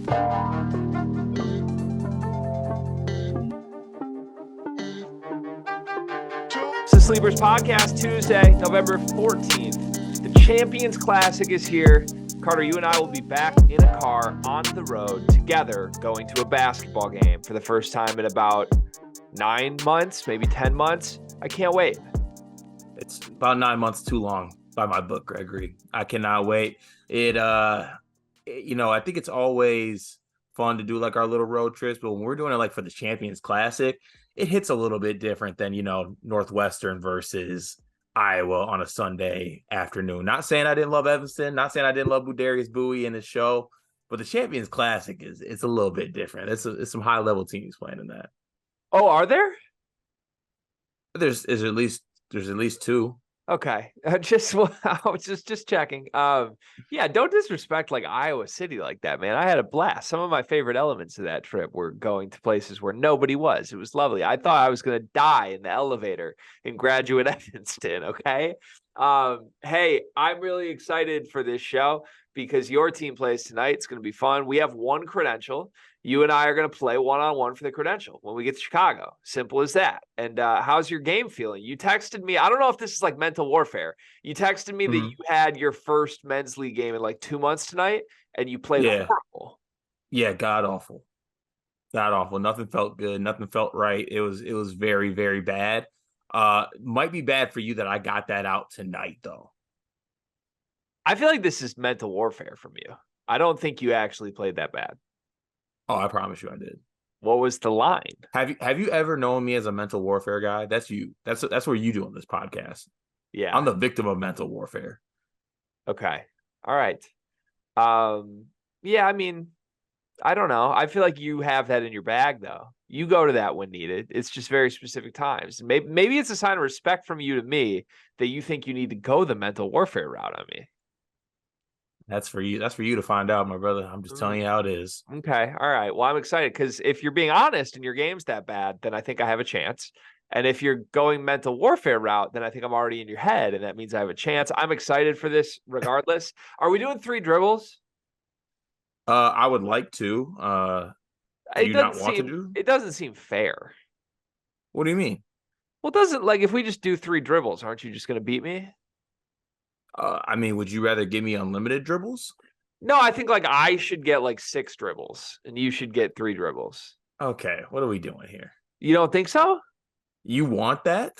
It's the Sleepers Podcast, Tuesday, November 14th. The Champions Classic is here. Carter, you and I will be back in a car on the road together going to a basketball game for the first time in about 9 months, maybe 10 months. I can't wait. It's about 9 months too long by my book, Gregory. I cannot wait. I think it's always fun to do like our little road trips, but when we're doing it like for the Champions Classic, it hits a little bit different than, Northwestern versus Iowa on a Sunday afternoon. Not saying I didn't love Evanston, not saying I didn't love Budarius Bowie in the show, but the Champions Classic it's a little bit different. It's some high level teams playing in that. Oh, are there? There's at least two. Okay, just checking. Yeah, don't disrespect like Iowa City like that, man. I had a blast. Some of my favorite elements of that trip were going to places where nobody was. It was lovely. I thought I was going to die in the elevator in Graduate Evanston. Okay. Hey, I'm really excited for this show because your team plays tonight. It's going to be fun. We have one credential. You and I are going to play one-on-one for the credential when we get to Chicago. Simple as that. And how's your game feeling? You texted me. I don't know if this is like mental warfare. You texted me that you had your first men's league game in like 2 months tonight, and you played horrible. Yeah, god awful. God awful. Nothing felt good. Nothing felt right. It was very, very bad. Might be bad for you that I got that out tonight, though. I feel like this is mental warfare from you. I don't think you actually played that bad. Oh, I promise you I did. What was the line? Have you ever known me as a mental warfare guy? That's you. That's what you do on this podcast. Yeah. I'm the victim of mental warfare. Okay. All right. Yeah, I mean, I don't know. I feel like you have that in your bag, though. You go to that when needed. It's just very specific times. Maybe it's a sign of respect from you to me that you think you need to go the mental warfare route on me. That's for you. That's for you to find out, my brother. I'm just telling you how it is. Okay. All right. Well, I'm excited because if you're being honest and your game's that bad, then I think I have a chance. And if you're going mental warfare route, then I think I'm already in your head, and that means I have a chance. I'm excited for this regardless. Are we doing 3 dribbles? I would like to. Do you not want to do? It doesn't seem fair. What do you mean? Well, doesn't like if we just do 3 dribbles, aren't you just going to beat me? Would you rather give me unlimited dribbles? No, I think like I should get like 6 dribbles and you should get 3 dribbles. Okay, what are we doing here? You don't think so? You want that?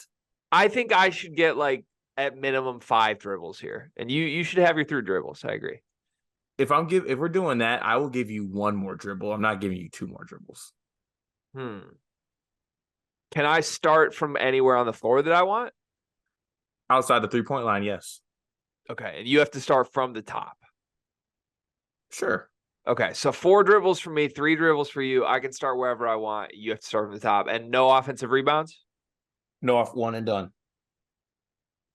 I think I should get like at minimum 5 dribbles here, and you should have your 3 dribbles. I agree. If we're doing that, I will give you 1 more dribble. I'm not giving you 2 more dribbles. Can I start from anywhere on the floor that I want? Outside the 3-point line, yes. Okay, and you have to start from the top. Sure. Okay, so 4 dribbles for me, 3 dribbles for you. I can start wherever I want. You have to start from the top. And no offensive rebounds? No, off 1 and done.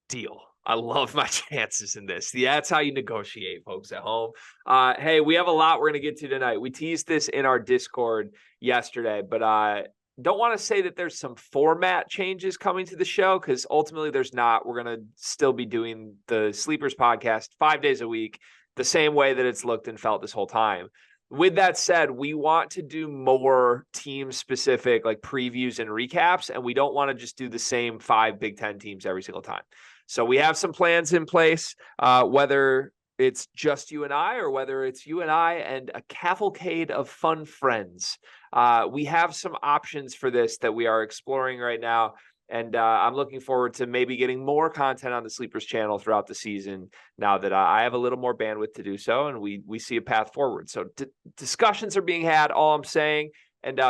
Deal. I love my chances in this. Yeah, that's how you negotiate, folks at home. Hey, we have a lot we're going to get to tonight. We teased this in our Discord yesterday, but don't want to say that there's some format changes coming to the show because ultimately there's not. We're going to still be doing the Sleepers podcast 5 days a week, the same way that it's looked and felt this whole time. With that said, we want to do more team-specific like previews and recaps, and we don't want to just do the same 5 Big Ten teams every single time. So we have some plans in place, whether it's just you and I or whether it's you and I and a cavalcade of fun friends. We have some options for this that we are exploring right now. And I'm looking forward to maybe getting more content on the Sleepers channel throughout the season now that I have a little more bandwidth to do so. And we see a path forward. So discussions are being had, all I'm saying. And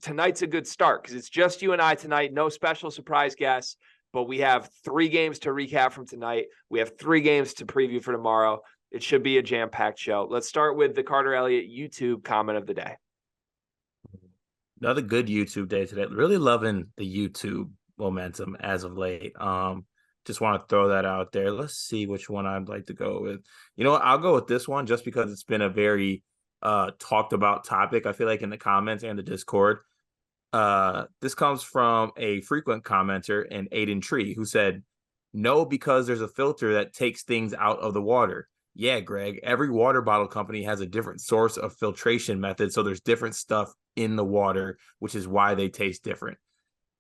tonight's a good start because it's just you and I tonight. No special surprise guests. But we have 3 games to recap from tonight. We have 3 games to preview for tomorrow. It should be a jam-packed show. Let's start with the Carter Elliott YouTube comment of the day. Another good YouTube day today. Really loving the YouTube momentum as of late. Just want to throw that out there. Let's see which one I'd like to go with. You know what? I'll go with this one just because it's been a very talked about topic. I feel like in the comments and the Discord. This comes from a frequent commenter in Aiden Tree who said, no, because there's a filter that takes things out of the water. Yeah, Greg, every water bottle company has a different source of filtration method. So there's different stuff in the water, which is why they taste different.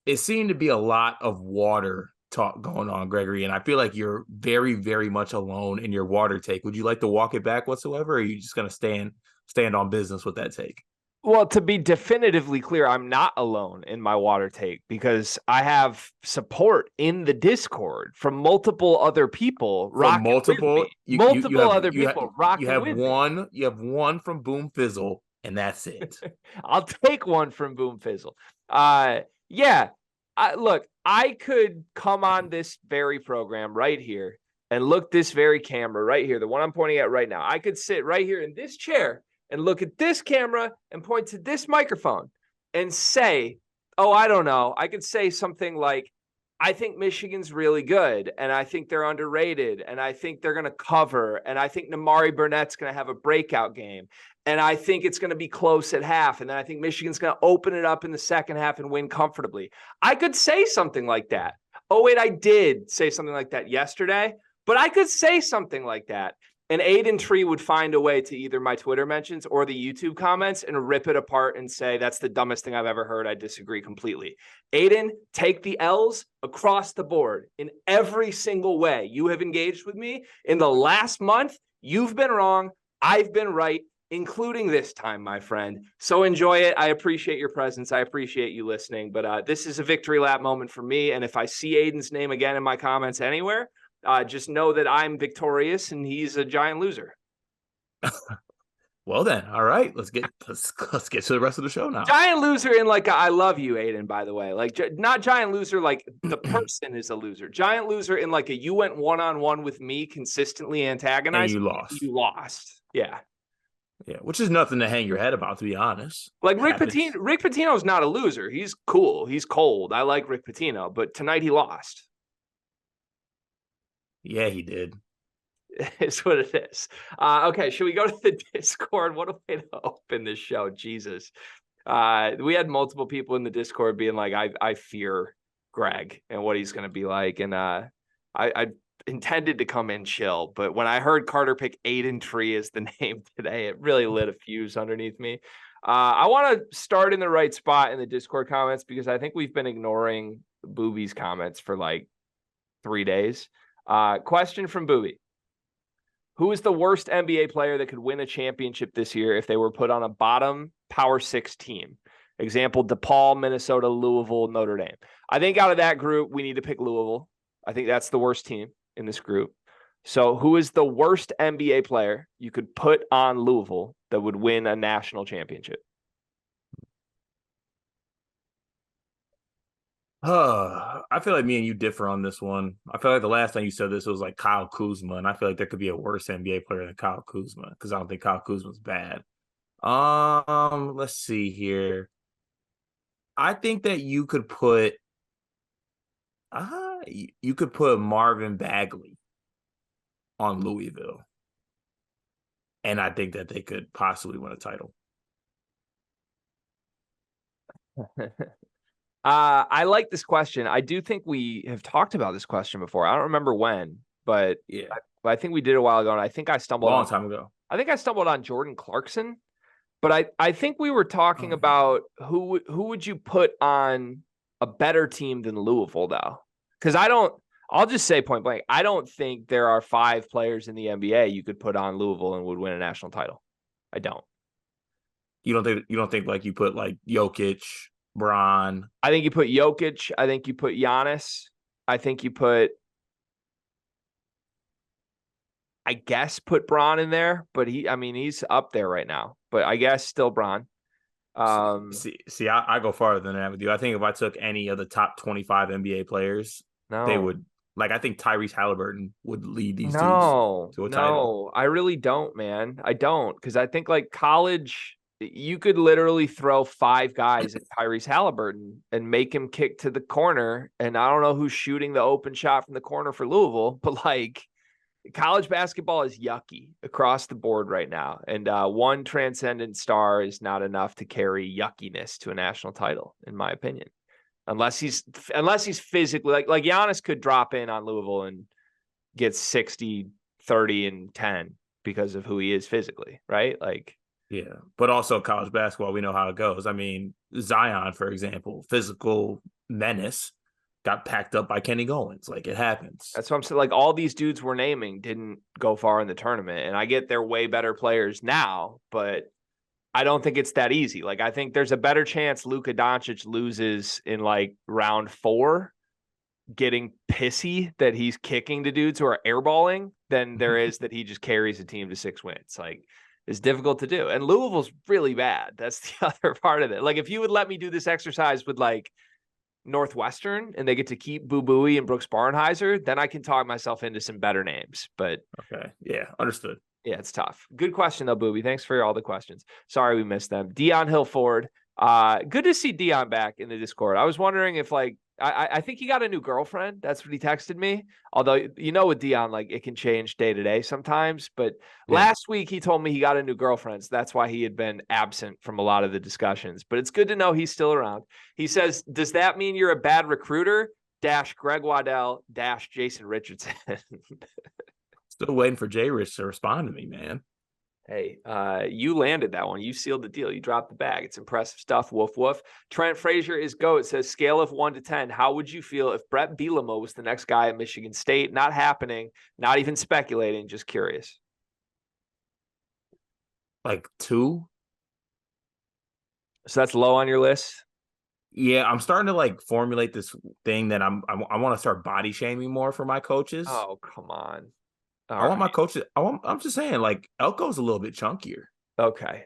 It seemed to be a lot of water talk going on, Gregory, and I feel like you're very, very much alone in your water take. Would you like to walk it back whatsoever, or are you just going to stand on business with that take? Well, to be definitively clear, I'm not alone in my water take because I have support in the Discord from multiple other people From rocking with multiple, me. Multiple other you people rocking with me. you have one from Boom Fizzle, and that's it. I'll take one from Boom Fizzle. Yeah. Look, I could come on this very program right here and look this very camera right here, the one I'm pointing at right now. I could sit right here in this chair and look at this camera and point to this microphone and say, oh, I don't know. I could say something like, I think Michigan's really good, and I think they're underrated, and I think they're going to cover, and I think Namari Burnett's going to have a breakout game, and I think it's going to be close at half, and then I think Michigan's going to open it up in the second half and win comfortably. I could say something like that. Oh, wait, I did say something like that yesterday, but I could say something like that. And Aiden Tree would find a way to either my Twitter mentions or the YouTube comments and rip it apart and say, that's the dumbest thing I've ever heard. I disagree completely. Aiden, take the L's across the board in every single way. You have engaged with me in the last month. You've been wrong. I've been right, including this time, my friend. So enjoy it. I appreciate your presence. I appreciate you listening. But this is a victory lap moment for me. And if I see Aiden's name again in my comments anywhere, just know that I'm victorious and he's a giant loser. Well then, all right, let's get to the rest of the show now. Giant loser in like I love you, Aiden, by the way. Like not giant loser like the person is a loser. Giant loser in like a you went one-on-one with me, consistently antagonized. And you lost. You lost. Yeah. Yeah, which is nothing to hang your head about, to be honest. Like Rick Pitino's not a loser. He's cool. He's cold. I like Rick Pitino, but tonight he lost. Yeah, he did. It's what it is. Okay, should we go to the Discord? What a way to open this show. Jesus. We had multiple people in the Discord being like, I fear Greg and what he's going to be like. And I intended to come in chill, but when I heard Carter pick Aiden Tree as the name today, it really lit a fuse underneath me. I want to start in the right spot in the Discord comments because I think we've been ignoring Booby's comments for like 3 days. Question from Booby. Who is the worst NBA player that could win a championship this year if they were put on a bottom Power 6 team? Example, DePaul, Minnesota, Louisville, Notre Dame. I think out of that group, we need to pick Louisville. I think that's the worst team in this group. So who is the worst NBA player you could put on Louisville that would win a national championship? I feel like me and you differ on this one. I feel like the last time you said this was like Kyle Kuzma, and I feel like there could be a worse NBA player than Kyle Kuzma because I don't think Kyle Kuzma's bad. Let's see here. I think that you could put Marvin Bagley on Louisville, and I think that they could possibly win a title. I like this question. I do think we have talked about this question before. I don't remember when, but yeah, I think we did a while ago, and I think I stumbled long time ago. I think I stumbled on Jordan Clarkson, but I think we were talking about who would you put on a better team than Louisville though? Because I'll just say point blank, I don't think there are 5 players in the NBA you could put on Louisville and would win a national title. I don't. You don't think like you put like Jokic, Bron. I think you put Jokic. I think you put Giannis. I think you put, I guess, put Bron in there, but he's up there right now. But I guess still Bron. See, I go farther than that with you. I think if I took any of the top 25 NBA players, they would. Like, I think Tyrese Halliburton would lead these dudes to a title. No, I really don't, man. I don't, because I think like college, you could literally throw 5 guys at Tyrese Halliburton and make him kick to the corner. And I don't know who's shooting the open shot from the corner for Louisville, but like college basketball is yucky across the board right now. And one transcendent star is not enough to carry yuckiness to a national title, in my opinion. Unless he's physically like Giannis could drop in on Louisville and get 60, 30, and 10 because of who he is physically, right? Like, yeah, but also college basketball, we know how it goes. I mean, Zion, for example, physical menace, got packed up by Kenny Goins. Like, it happens. that's what I'm saying. Like, all these dudes we're naming didn't go far in the tournament, and I get they're way better players now, but I don't think it's that easy. Like, I think there's a better chance Luka Doncic loses in like round 4, getting pissy that he's kicking to dudes who are airballing than there is that he just carries a team to 6 wins. Like, it's difficult to do. And Louisville's really bad. That's the other part of it. Like, if you would let me do this exercise with like Northwestern and they get to keep Boo Booey and Brooks Barnheiser, then I can talk myself into some better names. But Okay. Yeah. Understood. yeah, it's tough. Good question though, Booby. Thanks for all the questions. Sorry we missed them. Dion Hillford. Good to see Dion back in the Discord. I was wondering if like I think he got a new girlfriend. That's what he texted me. Although with Dion, like it can change day to day sometimes. But last week he told me he got a new girlfriend. So that's why he had been absent from a lot of the discussions. But it's good to know he's still around. He says, does that mean you're a bad recruiter? --GregWaddell --Jason Richardson. Still waiting for J Rich to respond to me, man. Hey, you landed that one. You sealed the deal. You dropped the bag. It's impressive stuff. Woof, woof. Trent Frazier is GOAT. Says, scale of 1 to 10. How would you feel if Brett Bielema was the next guy at Michigan State? Not happening. Not even speculating. Just curious. Like 2. So that's low on your list? Yeah, I'm starting to like formulate this thing that I want to start body shaming more for my coaches. Oh, come on. I want my coaches. I'm just saying, like, Elko's a little bit chunkier. Okay.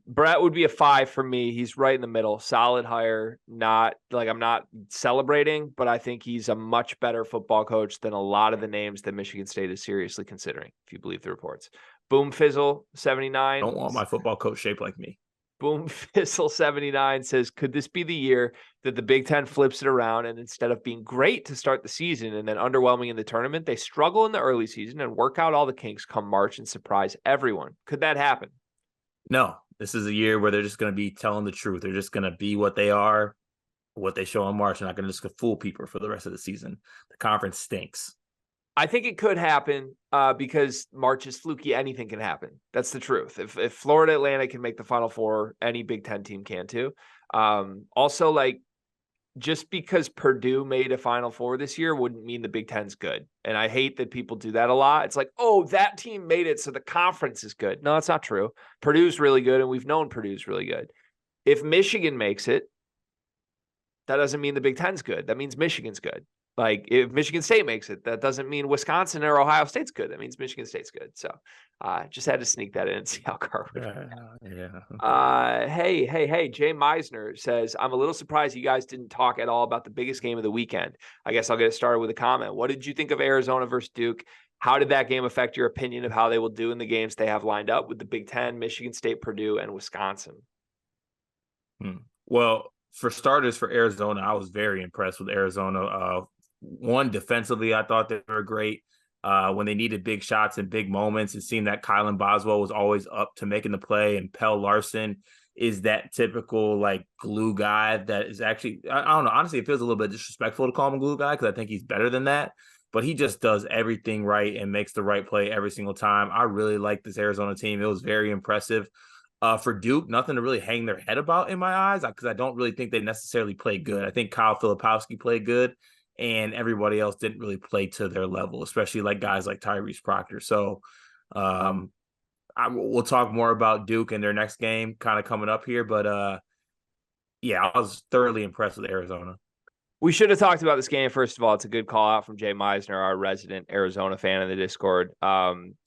Brett would be a 5 for me. He's right in the middle. Solid hire. Not like I'm not celebrating, but I think he's a much better football coach than a lot of the names that Michigan State is seriously considering, if you believe the reports. Boom Fizzle 79. Don't want my football coach shaped like me. Boom Fizzle 79 says, could this be the year that the Big Ten flips it around and instead of being great to start the season and then underwhelming in the tournament, they struggle in the early season and work out all the kinks come March and surprise everyone? Could that happen? No, this is a year where they're just going to be telling the truth. They're just going to be what they are, what they show in March. They're not going to just fool people for the rest of the season. The conference stinks. I think it could happen because March is fluky. Anything can happen. That's the truth. If Florida Atlantic can make the Final Four, any Big Ten team can too. Also, like, just because Purdue made a Final Four this year wouldn't mean the Big Ten's good. And I hate that people do that a lot. It's like, oh, that team made it, so the conference is good. No, that's not true. Purdue's really good, and we've known Purdue's really good. If Michigan makes it, that doesn't mean the Big Ten's good. That means Michigan's good. Like, if Michigan State makes it, that doesn't mean Wisconsin or Ohio State's good. That means Michigan State's good. So just had to sneak that in and see how Carr would. Hey, Jay Meisner says, I'm a little surprised you guys didn't talk at all about the biggest game of the weekend. I guess I'll get started with a comment. What did you think of Arizona versus Duke? How did that game affect your opinion of how they will do in the games they have lined up with the Big Ten, Michigan State, Purdue, and Wisconsin? Well, for starters, for Arizona, I was very impressed with Arizona. One, defensively, I thought they were great. When they needed big shots and big moments, it seemed that Kylan Boswell was always up to making the play, and Pell Larson is that typical like glue guy that is actually, I don't know, honestly, it feels a little bit disrespectful to call him a glue guy because I think he's better than that, but he just does everything right and makes the right play every single time. I really like this Arizona team. It was very impressive. For Duke, nothing to really hang their head about in my eyes because I don't really think they necessarily played good. I think Kyle Filipowski played good, and everybody else didn't really play to their level, especially like guys like Tyrese Proctor. So we'll talk more about Duke in their next game kind of coming up here. But yeah, I was thoroughly impressed with Arizona. We should have talked about this game. First of all, it's a good call out from Jay Meisner, our resident Arizona fan in the Discord.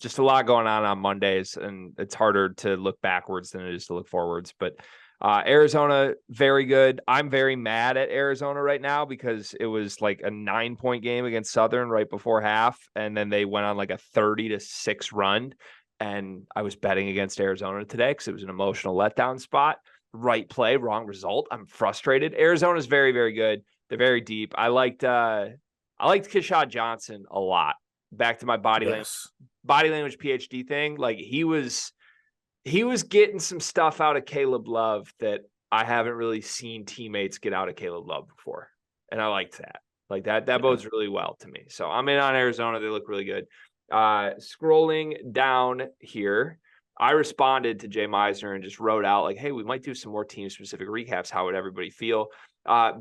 Just a lot going on Mondays, and it's harder to look backwards than it is to look forwards. But Arizona, very good. I'm very mad at Arizona right now because it was like a 9-point game against Southern right before half, and then they went on like a 30-6 run. And I was betting against Arizona today because it was an emotional letdown spot. Right play, wrong result. I'm frustrated. Arizona's very, very good. They're very deep. I liked Kishad Johnson a lot. Back to my body language PhD thing. Like he was getting some stuff out of Caleb Love that I haven't really seen teammates get out of Caleb Love before. And I liked that. Like that bodes really well to me. So I'm in on Arizona. They look really good. Scrolling down here, I responded to Jay Meisner and just wrote out like, hey, we might do some more team-specific recaps. How would everybody feel?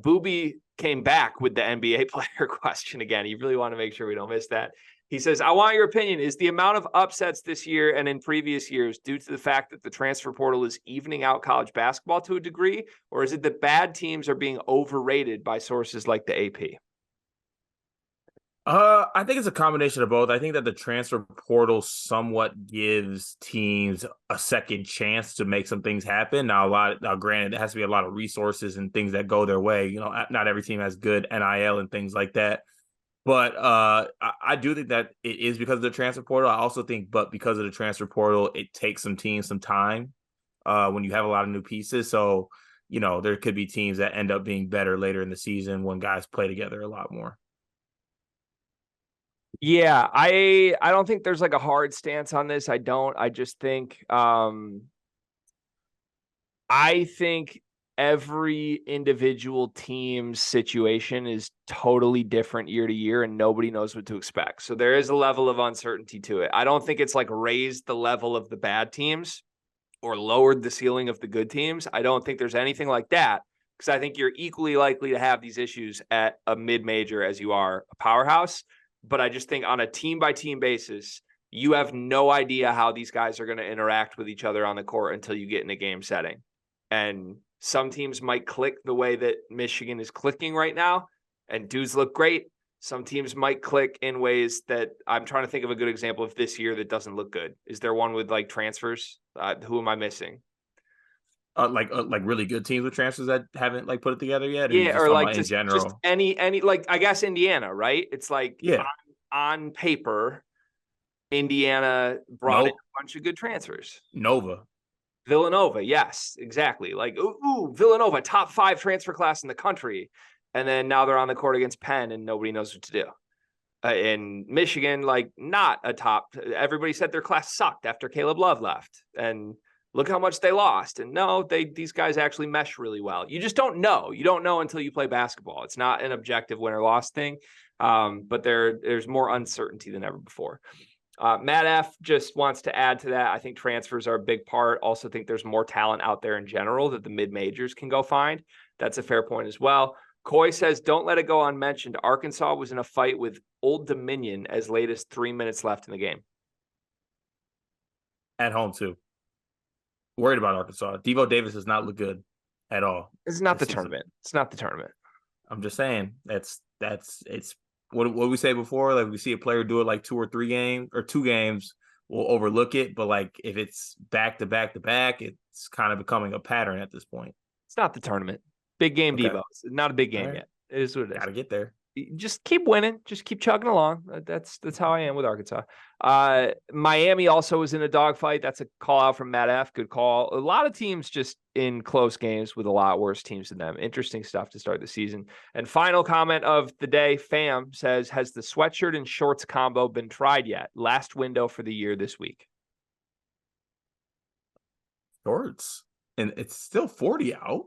Booby came back with the NBA player question again. You really want to make sure we don't miss that. He says, I want your opinion. Is the amount of upsets this year and in previous years due to the fact that the transfer portal is evening out college basketball to a degree, or is it that bad teams are being overrated by sources like the AP? I think it's a combination of both. I think that the transfer portal somewhat gives teams a second chance to make some things happen. Now, granted, there has to be a lot of resources and things that go their way. You know, not every team has good NIL and things like that. But I do think that it is because of the transfer portal. I also think, but because of the transfer portal, it takes some teams some time when you have a lot of new pieces. So, you know, there could be teams that end up being better later in the season when guys play together a lot more. Yeah, I don't think there's like a hard stance on this. I just think I think every individual team's situation is totally different year to year and nobody knows what to expect. So there is a level of uncertainty to it. I don't think it's like raised the level of the bad teams or lowered the ceiling of the good teams. I don't think there's anything like that because I think you're equally likely to have these issues at a mid-major as you are a powerhouse. But I just think on a team-by-team basis, you have no idea how these guys are going to interact with each other on the court until you get in a game setting. And some teams might click the way that Michigan is clicking right now, and dudes look great. Some teams might click in ways that I'm trying to think of a good example of this year that doesn't look good. Is there one with like transfers? Who am I missing? Like really good teams with transfers that haven't like put it together yet. Yeah, or like in general, just any like I guess Indiana, right? It's like yeah, on paper, Indiana brought in a bunch of good transfers. Villanova, yes, exactly. Like Villanova, top 5 transfer class in the country, and then now they're on the court against Penn, and nobody knows what to do. In Michigan, like not a top. Everybody said their class sucked after Caleb Love left, and look how much they lost. And no, these guys actually mesh really well. You just don't know. You don't know until you play basketball. It's not an objective win or loss thing, but there's more uncertainty than ever before. Matt F. just wants to add to that. I think transfers are a big part. Also think there's more talent out there in general that the mid-majors can go find. That's a fair point as well. Coy says, don't let it go unmentioned. Arkansas was in a fight with Old Dominion as late as 3 minutes left in the game. At home, too. Worried about Arkansas. Devo Davis does not look good at all. It's not the tournament. It's not the tournament. I'm just saying it's what we say before. Like we see a player do it like 2 or 3 games or 2 games, we'll overlook it. But like if it's back to back to back, it's kind of becoming a pattern at this point. It's not the tournament. Big game, okay. Devo. It's not a big game yet. It is what it is. Gotta get there. Just keep winning. Just keep chugging along. That's how I am with Arkansas. Miami also was in a dogfight. That's a call out from Matt F. Good call. A lot of teams just in close games with a lot worse teams than them. Interesting stuff to start the season. And final comment of the day, Fam says, has the sweatshirt and shorts combo been tried yet? Last window for the year this week. Shorts. And it's still 40 out.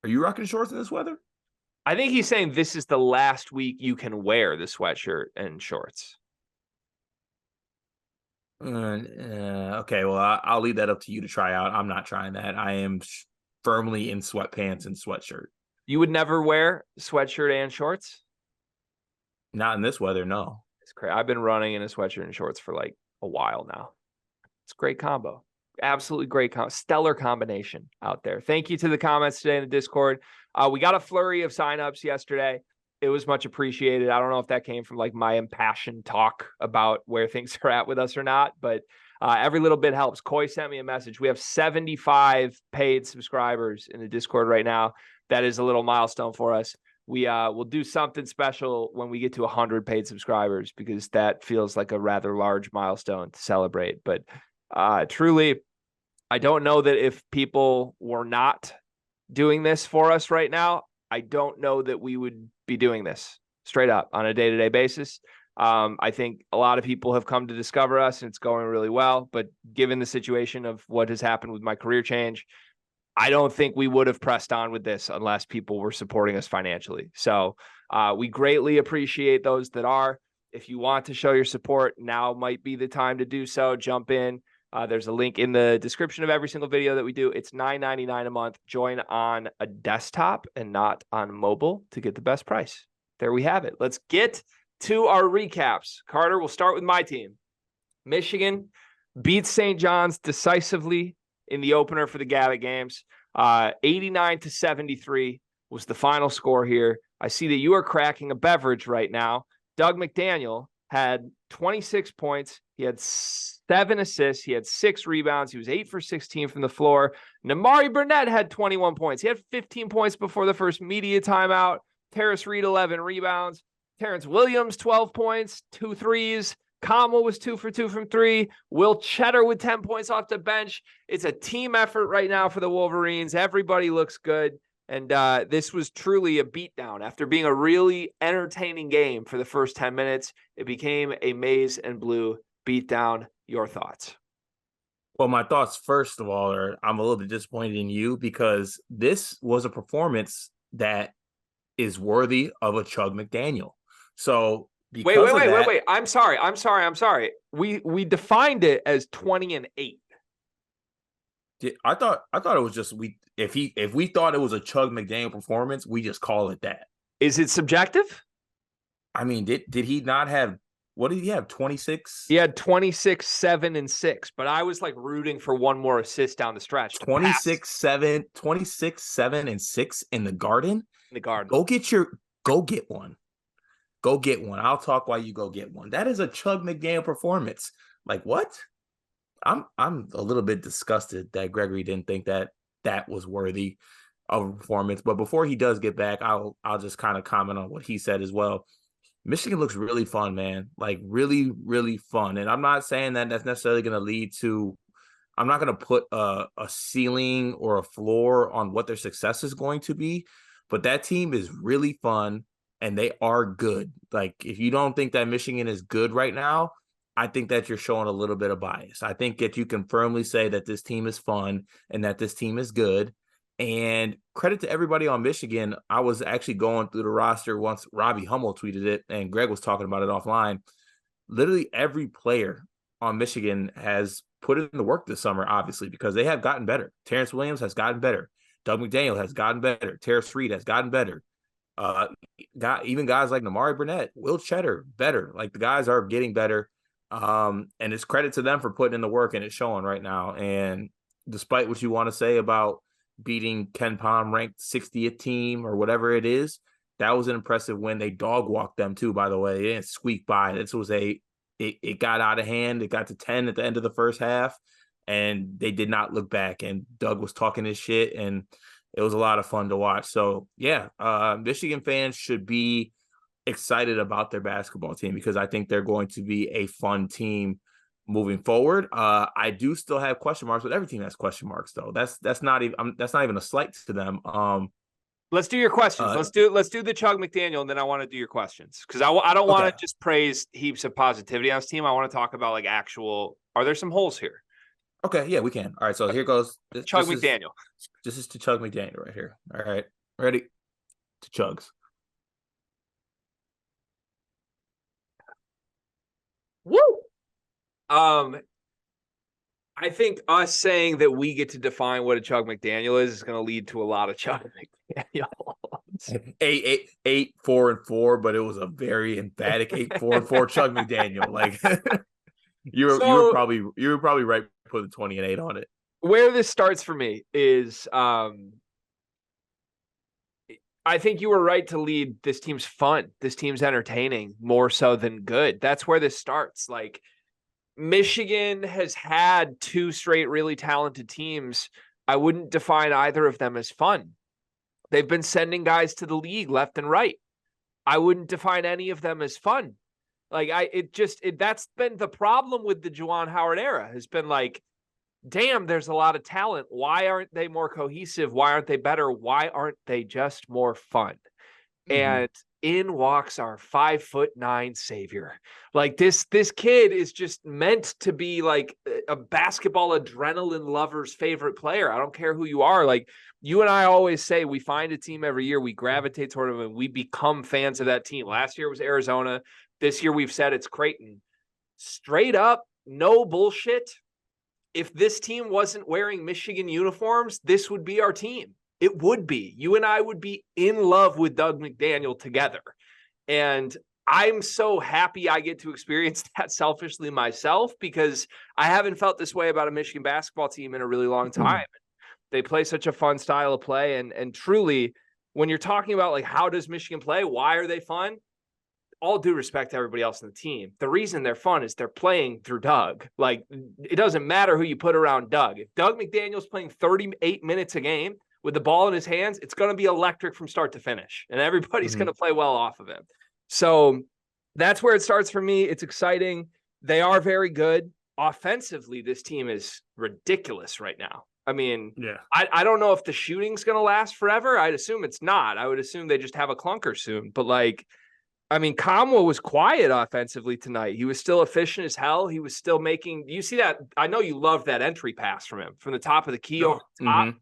Are you rocking shorts in this weather? I think he's saying this is the last week you can wear the sweatshirt and shorts. Okay, well, I'll leave that up to you to try out. I'm not trying that. I am firmly in sweatpants and sweatshirt. You would never wear sweatshirt and shorts? Not in this weather, no. It's crazy. I've been running in a sweatshirt and shorts for like a while now. It's a great combo. Absolutely great, stellar combination out there. Thank you to the comments today in the Discord. We got a flurry of signups yesterday. It was much appreciated. I don't know if that came from like my impassioned talk about where things are at with us or not, but every little bit helps. Coy sent me a message. We have 75 paid subscribers in the Discord right now. That is a little milestone for us. We'll do something special when we get to 100 paid subscribers because that feels like a rather large milestone to celebrate. But truly, I don't know that if people were not doing this for us right now, I don't know that we would be doing this straight up on a day-to-day basis. I think a lot of people have come to discover us and it's going really well. But given the situation of what has happened with my career change, I don't think we would have pressed on with this unless people were supporting us financially. So we greatly appreciate those that are. If you want to show your support, now might be the time to do so. Jump in. There's a link in the description of every single video that we do. It's $9.99 a month. Join on a desktop and not on mobile to get the best price. There we have it. Let's get to our recaps. Carter, we'll start with my team. Michigan beats St. John's decisively in the opener for the Gavitt games. 89-73 was the final score here. I see that you are cracking a beverage right now. Doug McDaniel had 26 points. He had 7 assists. He had 6 rebounds. He was 8 for 16 from the floor. Namari Burnett had 21 points. He had 15 points before the first media timeout. Terrace Reed, 11 rebounds. Terrence Williams, 12 points, 2 threes. Kama was 2 for 2 from 3. Will Cheddar with 10 points off the bench. It's a team effort right now for the Wolverines. Everybody looks good. And this was truly a beatdown. After being a really entertaining game for the first 10 minutes, it became a maize and blue beatdown. Your thoughts? Well, my thoughts, first of all, are I'm a little bit disappointed in you because this was a performance that is worthy of a Chug McDaniel. So wait. I'm sorry. We defined it as 20-8. I thought it was just if we thought it was a Chug McDaniel performance, we just call it that. Is it subjective? I mean, did he not have, what did he have, 26? He had 26, 7, and 6, but I was like rooting for one more assist down the stretch. 26, 7, and 6 in the Garden? In the Garden. Go get one. Go get one. I'll talk while you go get one. That is a Chug McDaniel performance. Like, what? I'm a little bit disgusted that Gregory didn't think that was worthy of a performance. But before he does get back, I'll just kind of comment on what he said as well. Michigan looks really fun, man. Like really, really fun. And I'm not saying that that's necessarily going to lead to. I'm not going to put a ceiling or a floor on what their success is going to be. But that team is really fun, and they are good. Like if you don't think that Michigan is good right now, I think that you're showing a little bit of bias. I think that you can firmly say that this team is fun and that this team is good. And credit to everybody on Michigan. I was actually going through the roster once Robbie Hummel tweeted it and Greg was talking about it offline. Literally every player on Michigan has put in the work this summer, obviously, because they have gotten better. Terrence Williams has gotten better. Doug McDaniel has gotten better. Terrace Reed has gotten better. Even guys like Namari Burnett, Will Cheddar, better. Like the guys are getting better. And it's credit to them for putting in the work, and it's showing right now. And despite what you want to say about beating Ken Pom ranked 60th team or whatever it is, that was an impressive win. They dog walked them too, by the way. They didn't squeak by. It got out of hand. It got to 10 at the end of the first half, and they did not look back. And Doug was talking his shit, and it was a lot of fun to watch. So yeah, Michigan fans should be excited about their basketball team because I think they're going to be a fun team moving forward. I do still have question marks, but every team has question marks though. That's not even a slight to them. Let's do your questions. Let's do the Chug McDaniel, and then I want to do your questions because I don't want to just praise heaps of positivity on this team. I want to talk about like actual. Are there some holes here? Okay, yeah, we can. All right, so here goes Chug McDaniel. This is to Chug McDaniel right here. All right, ready to Chugs. Woo! I think us saying that we get to define what a Chug McDaniel is going to lead to a lot of Chug McDaniel. 8, 4, and 4, but it was a very emphatic 8, 4, and 4 Chug McDaniel. Like you were probably right putting 20 and 8 on it. Where this starts for me is I think you were right to lead. This team's fun. This team's entertaining more so than good. That's where this starts. Like Michigan has had 2 straight really talented teams. I wouldn't define either of them as fun. They've been sending guys to the league left and right. I wouldn't define any of them as fun. Like that's been the problem with the Juwan Howard era has been like, damn, there's a lot of talent. Why aren't they more cohesive? Why aren't they better? Why aren't they just more fun? Mm-hmm. And in walks our 5'9" Xavier. Like this kid is just meant to be like a basketball adrenaline lover's favorite player. I don't care who you are. Like you and I always say, we find a team every year, we gravitate toward them, and we become fans of that team. Last year was Arizona. This year we've said it's Creighton. Straight up, no bullshit. If this team wasn't wearing Michigan uniforms, this would be our team. It would be. You and I would be in love with Doug McDaniel together. And I'm so happy I get to experience that selfishly myself, because I haven't felt this way about a Michigan basketball team in a really long time. They play such a fun style of play. And truly, when you're talking about like, how does Michigan play? Why are they fun? All due respect to everybody else on the team, the reason they're fun is they're playing through Doug. Like, it doesn't matter who you put around Doug. If Doug McDaniel's playing 38 minutes a game with the ball in his hands, it's going to be electric from start to finish, and everybody's going to play well off of him. So that's where it starts for me. It's exciting. They are very good. Offensively, this team is ridiculous right now. I mean, I don't know if the shooting's going to last forever. I'd assume it's not. I would assume they just have a clunker soon. But like, I mean, Kamwa was quiet offensively tonight. He was still efficient as hell. He was still making. You see that? I know you loved that entry pass from him from the top of the key over the top.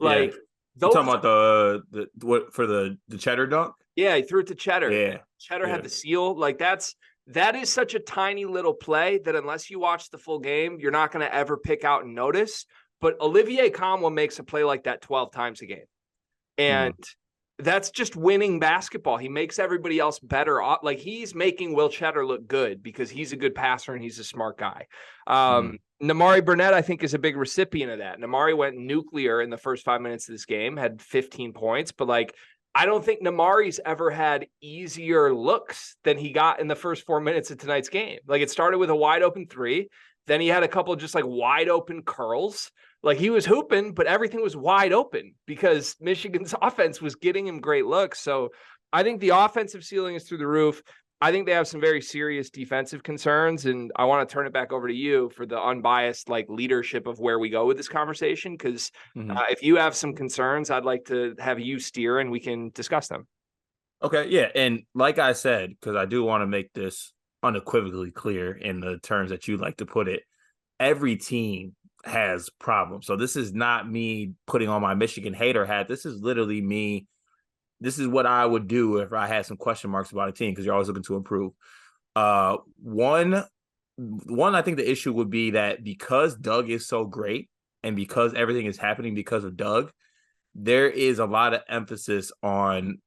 Like, those, you're talking about the what for the Cheddar dunk? Yeah, he threw it to Cheddar. Yeah, Cheddar had the seal. Like, that is such a tiny little play that unless you watch the full game, you're not going to ever pick out and notice. But Olivier Kamwa makes a play like that 12 times a game, and that's just winning basketball. He makes everybody else better. Like, he's making Will Cheddar look good because he's a good passer and he's a smart guy. Namari Burnett, I think, is a big recipient of that. Namari went nuclear in the first 5 minutes of this game, had 15 points, but like, I don't think Namari's ever had easier looks than he got in the first 4 minutes of tonight's game. Like, it started with a wide open three. Then he had a couple of just like wide open curls. Like, he was hooping, but everything was wide open because Michigan's offense was getting him great looks. So I think the offensive ceiling is through the roof. I think they have some very serious defensive concerns, and I want to turn it back over to you for the unbiased like leadership of where we go with this conversation. Because if you have some concerns, I'd like to have you steer and we can discuss them. Okay, yeah, and like I said, because I do want to make this unequivocally clear in the terms that you like to put it, every team has problems. So this is not me putting on my Michigan hater hat. This is literally me. This is what I would do if I had some question marks about a team, because you're always looking to improve. One, I think the issue would be that because Doug is so great and because everything is happening because of Doug, there is a lot of emphasis on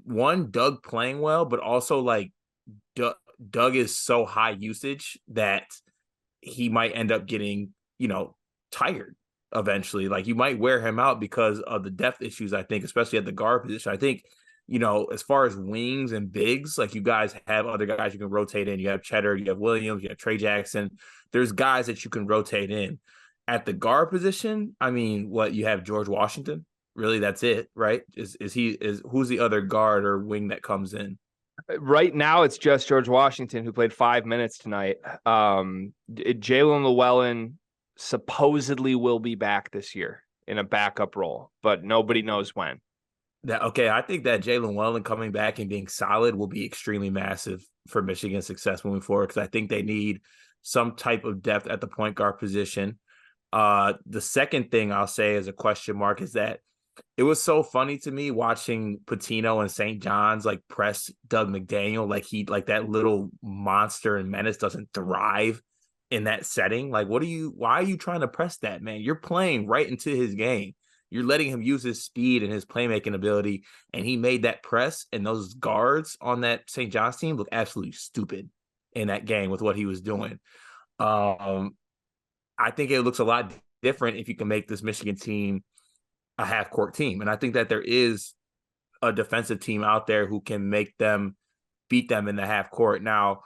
one, Doug playing well, but also like Doug is so high usage that he might end up getting, tired eventually. Like, you might wear him out because of the depth issues, I think, especially at the guard position. I think, as far as wings and bigs, like, you guys have other guys you can rotate in. You have Cheddar, you have Williams, you have Trey Jackson. There's guys that you can rotate in. At the guard position, I mean, you have George Washington? Really, that's it, right? Who's the other guard or wing that comes in? Right now, it's just George Washington, who played 5 minutes tonight. Jalen Llewellyn supposedly will be back this year in a backup role, but nobody knows when. I think that Jalen Llewellyn coming back and being solid will be extremely massive for Michigan's success moving forward, because I think they need some type of depth at the point guard position. The second thing I'll say as a question mark is that it was so funny to me watching Pitino and St. John's like press Doug McDaniel like that little monster and menace doesn't thrive in that setting. Like, why are you trying to press that, man? You're playing right into his game. You're letting him use his speed and his playmaking ability, and he made that press and those guards on that St. John's team look absolutely stupid in that game with what he was doing. I think it looks a lot different if you can make this Michigan team a half-court team. And I think that there is a defensive team out there who can make them beat them in the half-court. Now,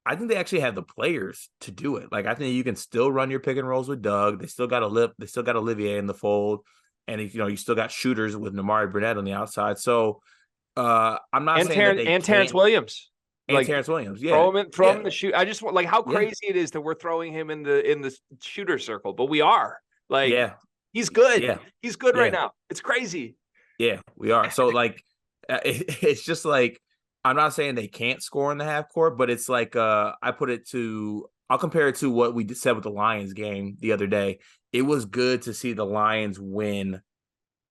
I think they actually have the players to do it. Like, I think you can still run your pick and rolls with Doug. They still got Olivier in the fold. And, you still got shooters with Namari Burnett on the outside. So, I'm not saying that they can't. Terrence Williams. Terrence Williams, yeah. Throw him in the shoot. I just want, like, how crazy it is that we're throwing him in the shooter circle, but we are. Like, he's good. Yeah. He's good right now. It's crazy. Yeah, we are. So, like, it's just like, I'm not saying they can't score in the half court, but it's like, I'll compare it to what we said with the Lions game the other day. It was good to see the Lions win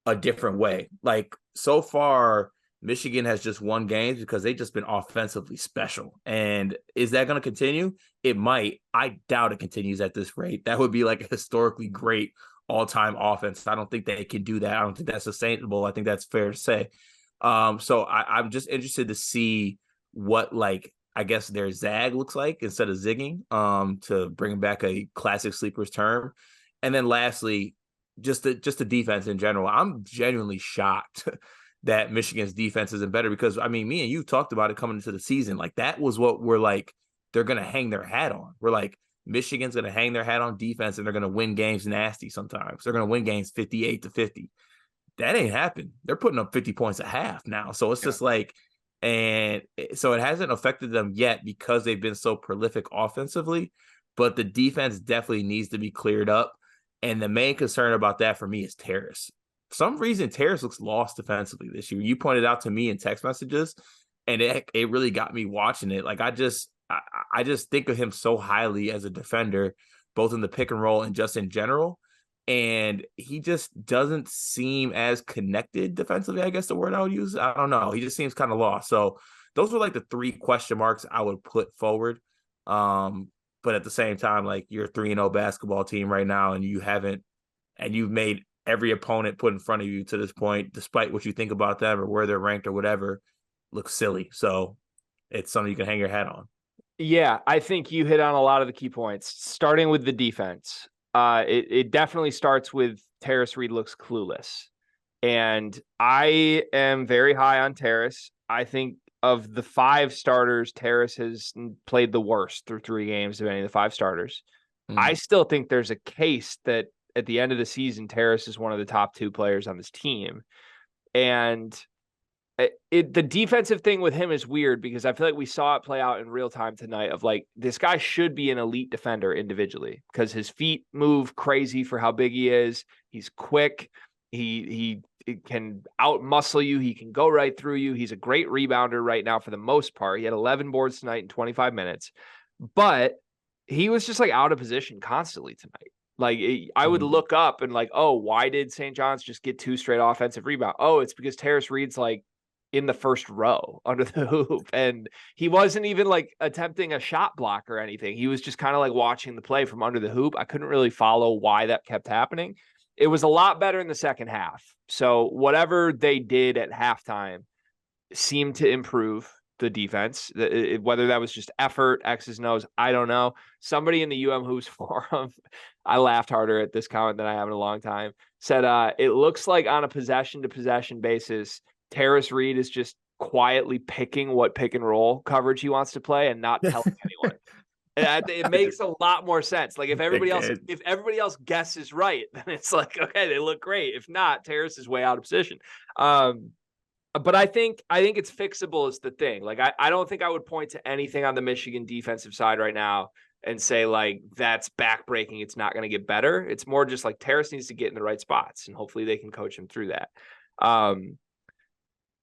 a different way. Like, so far, Michigan has just won games because they've just been offensively special. And is that going to continue? It might. I doubt it continues at this rate. That would be like a historically great all-time offense. I don't think they can do that. I don't think that's sustainable. I think that's fair to say. So I'm just interested to see what, like, I guess their zag looks like instead of zigging, to bring back a classic sleepers term. And then lastly, just the defense in general. I'm genuinely shocked that Michigan's defense isn't better because, I mean, me and you talked about it coming into the season. Like, that was what we're like, they're going to hang their hat on. We're like, Michigan's going to hang their hat on defense and they're going to win games nasty sometimes. They're going to win games 58-50. That ain't happened. They're putting up 50 points a half now. So it's just like, and so it hasn't affected them yet because they've been so prolific offensively, but the defense definitely needs to be cleared up. And the main concern about that for me is Terrace. For some reason, Terrace looks lost defensively this year. You pointed out to me in text messages, and it really got me watching it. Like, I just think of him so highly as a defender, both in the pick and roll and just in general. And he just doesn't seem as connected defensively, I guess the word I would use. I don't know. He just seems kind of lost. So those were like the 3 question marks I would put forward. But at the same time, like, you're a 3-0 basketball team right now, and you've made every opponent put in front of you to this point, despite what you think about them or where they're ranked or whatever, looks silly. So it's something you can hang your hat on. Yeah, I think you hit on a lot of the key points, starting with the defense. It definitely starts with Terrace Reed looks clueless. And I am very high on Terrace. I think of the 5 starters, Terrace has played the worst through 3 games of any of the 5 starters. I still think there's a case that at the end of the season, Terrace is one of the top 2 players on this team. And the defensive thing with him is weird because I feel like we saw it play out in real time tonight of, like, this guy should be an elite defender individually because his feet move crazy for how big he is. He's quick. He can out muscle you. He can go right through you. He's a great rebounder right now for the most part. He had 11 boards tonight in 25 minutes, but he was just, like, out of position constantly tonight. Like, I would look up and, like, oh, why did St. John's just get 2 straight offensive rebounds? Oh, it's because Terrace Reed's, like, in the first row under the hoop. And he wasn't even, like, attempting a shot block or anything. He was just kind of, like, watching the play from under the hoop. I couldn't really follow why that kept happening. It was a lot better in the second half. So whatever they did at halftime seemed to improve the defense. Whether that was just effort, X's and O's, I don't know. Somebody in the UM Hoops forum, I laughed harder at this comment than I have in a long time, said it looks like on a possession-to-possession basis, Terrace Reed is just quietly picking what pick and roll coverage he wants to play and not telling anyone. And it makes a lot more sense. Like, if everybody else guesses right, then it's like, okay, they look great. If not, Terrace is way out of position. But I think it's fixable is the thing. Like, I don't think I would point to anything on the Michigan defensive side right now and say, like, that's backbreaking. It's not going to get better. It's more just like Terrace needs to get in the right spots, and hopefully they can coach him through that.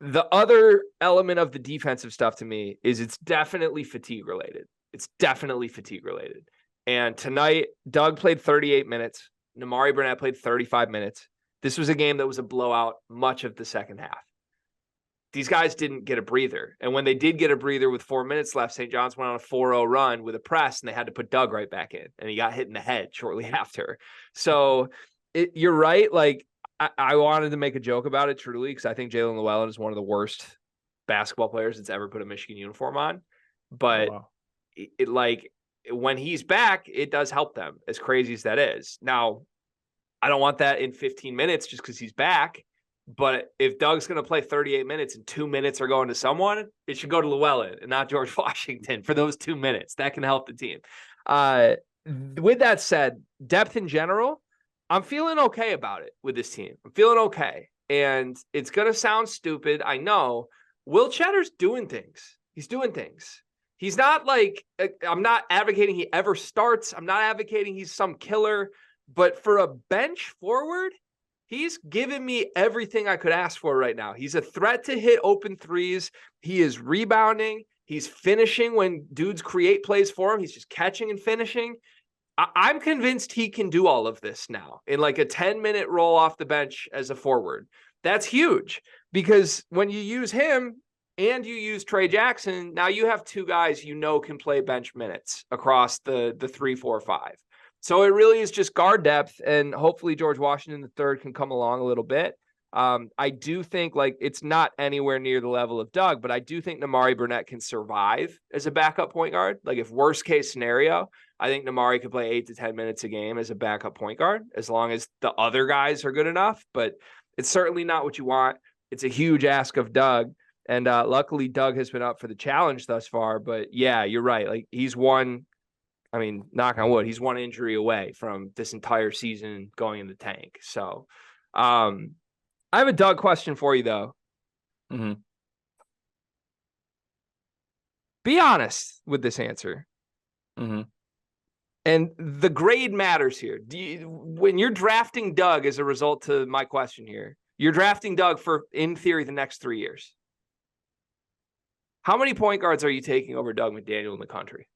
The other element of the defensive stuff to me is it's definitely fatigue related. And tonight, Doug played 38 minutes. Nimari Burnett played 35 minutes. This was a game that was a blowout much of the second half. These guys didn't get a breather. And when they did get a breather with 4 minutes left, St. John's went on a 4-0 run with a press, and they had to put Doug right back in. And he got hit in the head shortly after. So you're right. Like, I wanted to make a joke about it, truly, because I think Jalen Llewellyn is one of the worst basketball players that's ever put a Michigan uniform on. But it like, when he's back, it does help them, as crazy as that is. Now, I don't want that in 15 minutes just because he's back. But if Doug's going to play 38 minutes and 2 minutes are going to someone, it should go to Llewellyn and not George Washington for those 2 minutes. That can help the team. With that said, depth in general, I'm feeling okay about it with this team. I'm feeling okay. And it's going to sound stupid, I know. Will Cheddar's doing things. He's doing things. He's not like, I'm not advocating he ever starts. I'm not advocating he's some killer. But for a bench forward, he's giving me everything I could ask for right now. He's a threat to hit open threes. He is rebounding. He's finishing when dudes create plays for him. He's just catching and finishing. I'm convinced he can do all of this now in like a 10-minute roll off the bench as a forward. That's huge because when you use him and you use Trey Jackson, now you have two guys can play bench minutes across the 3, 4, 5. So it really is just guard depth, and hopefully George Washington III can come along a little bit. I do think like it's not anywhere near the level of Doug, but I do think Nimari Burnett can survive as a backup point guard. Like if worst case scenario, I think Nimari could play 8 to 10 minutes a game as a backup point guard, as long as the other guys are good enough. But it's certainly not what you want. It's a huge ask of Doug. And luckily, Doug has been up for the challenge thus far. But yeah, you're right. Like he's one, I mean, knock on wood, he's one injury away from this entire season going in the tank. So I have a Doug question for you, though. Mm-hmm. Be honest with this answer. Mm-hmm. And the grade matters here. When you're drafting Doug as a result to my question here, you're drafting Doug for, in theory, the next 3 years. How many point guards are you taking over Doug McDaniel in the country?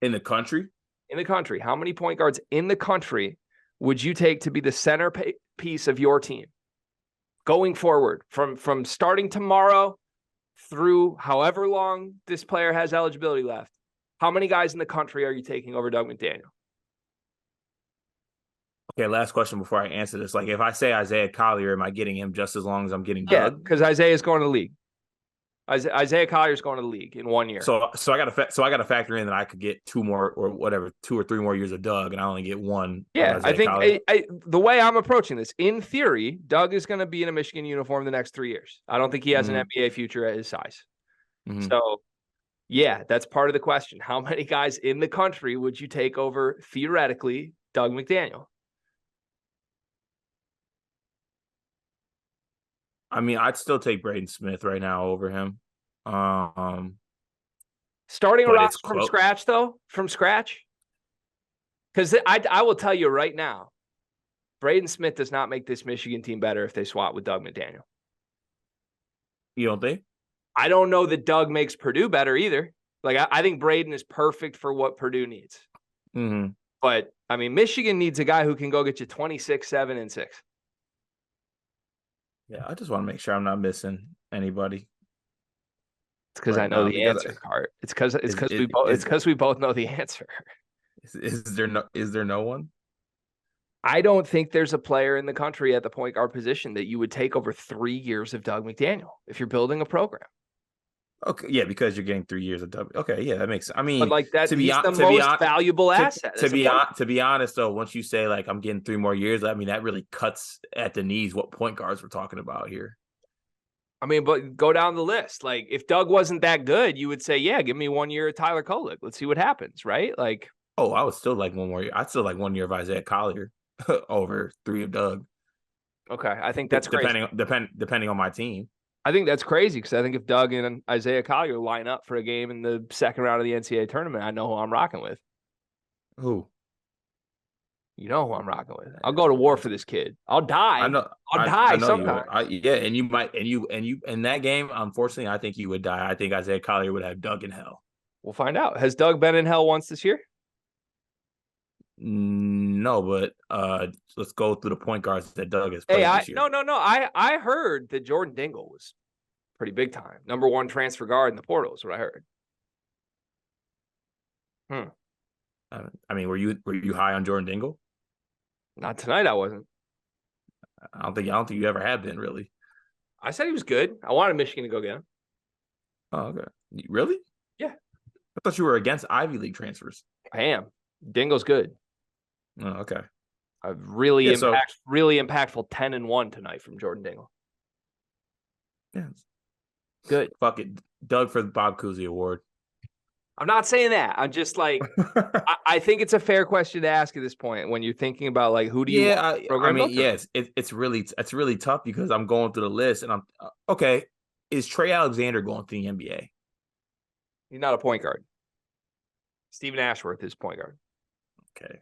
In the country? In the country. How many point guards in the country would you take to be the center piece of your team going forward from starting tomorrow through however long this player has eligibility left? How many guys in the country are you taking over Doug McDaniel? Okay, last question before I answer this. Like, if I say Isaiah Collier, am I getting him just as long as I'm getting Doug? Yeah, because Isaiah's going to the league. Isaiah Collier's going to the league in 1 year. So I got to factor in that I could get 2 or 3 more years of Doug, and I only get 1. Yeah, I think the way I'm approaching this, in theory, Doug is going to be in a Michigan uniform the next 3 years. I don't think he has an NBA future at his size. Mm-hmm. So, yeah, that's part of the question. How many guys in the country would you take over, theoretically, Doug McDaniel? I mean, I'd still take Braden Smith right now over him. Starting a roster from scratch, though? From scratch? Because I will tell you right now, Braden Smith does not make this Michigan team better if they swap with Doug McDaniel. You don't think? I don't know that Doug makes Purdue better either. Like, I think Braden is perfect for what Purdue needs. Mm-hmm. But, I mean, Michigan needs a guy who can go get you 26, 7, and 6. Yeah, I just want to make sure I'm not missing anybody. It's because I know the answer, Cart. It's because we both know the answer. Is there no one? I don't think there's a player in the country at the point guard position that you would take over 3 years of Doug McDaniel if you're building a program. Okay, yeah, because you're getting 3 years of Doug. Okay, yeah, that makes sense. I mean, but like that, he's the most valuable asset. To be honest, though, once you say like I'm getting 3 more years, I mean that really cuts at the knees what point guards we're talking about here. I mean, but go down the list. Like, if Doug wasn't that good, you would say, yeah, give me 1 year of Tyler Kolek. Let's see what happens, right? Like, oh, I would still like 1 more year. I'd still like 1 year of Isaiah Collier over 3 of Doug. Okay, I think that's crazy. Depending on my team. I think that's crazy because I think if Doug and Isaiah Collier line up for a game in the second round of the NCAA tournament, I know who I'm rocking with. Who? You know who I'm rocking with. I'll go to war for this kid. I'll die. I'll die sometime. Yeah, and you might, and you in that game. Unfortunately, I think you would die. I think Isaiah Collier would have Doug in hell. We'll find out. Has Doug been in hell once this year? No, but let's go through the point guards that Doug has played this year. No. I heard that Jordan Dingle was pretty big time. Number 1 transfer guard in the portal is what I heard. I mean, were you high on Jordan Dingle? Not tonight. I wasn't. I don't think you ever have been, really. I said he was good. I wanted Michigan to go get him. Oh, okay. Really? Yeah. I thought you were against Ivy League transfers. I am. Dingle's good. Oh, okay. A really impactful 10-1 tonight from Jordan Dingle. Yeah. Good. Fuck it. Doug for the Bob Cousy Award. I'm not saying that. I'm just like, I think it's a fair question to ask at this point when you're thinking about like who do you want I mean, yes, it's really tough because I'm going through the list and I'm okay. Is Trey Alexander going to the NBA? He's not a point guard. Stephen Ashworth is point guard. Okay.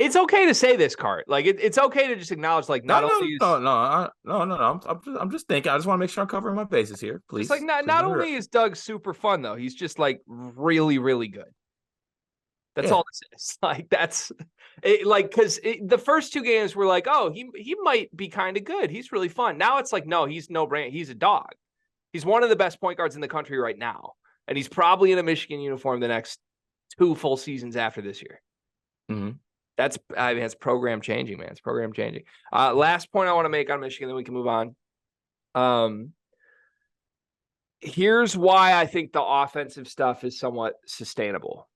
It's okay to say this, Cart. Like it's okay to just acknowledge, like, not only is I'm just thinking. I just want to make sure I'm covering my bases here. Please, just like not please only is Doug super fun though, he's just like really, really good. That's Yeah. all this is. Like that's it, like because the first two games were like, oh, he might be kind of good. He's really fun. Now it's like, no, he's no brand. He's a dog. He's one of the best point guards in the country right now, and he's probably in a Michigan uniform the next 2 full seasons after this year. Mm-hmm. It's program changing, man. It's program changing. Last point I want to make on Michigan, then we can move on. Here's why I think the offensive stuff is somewhat sustainable.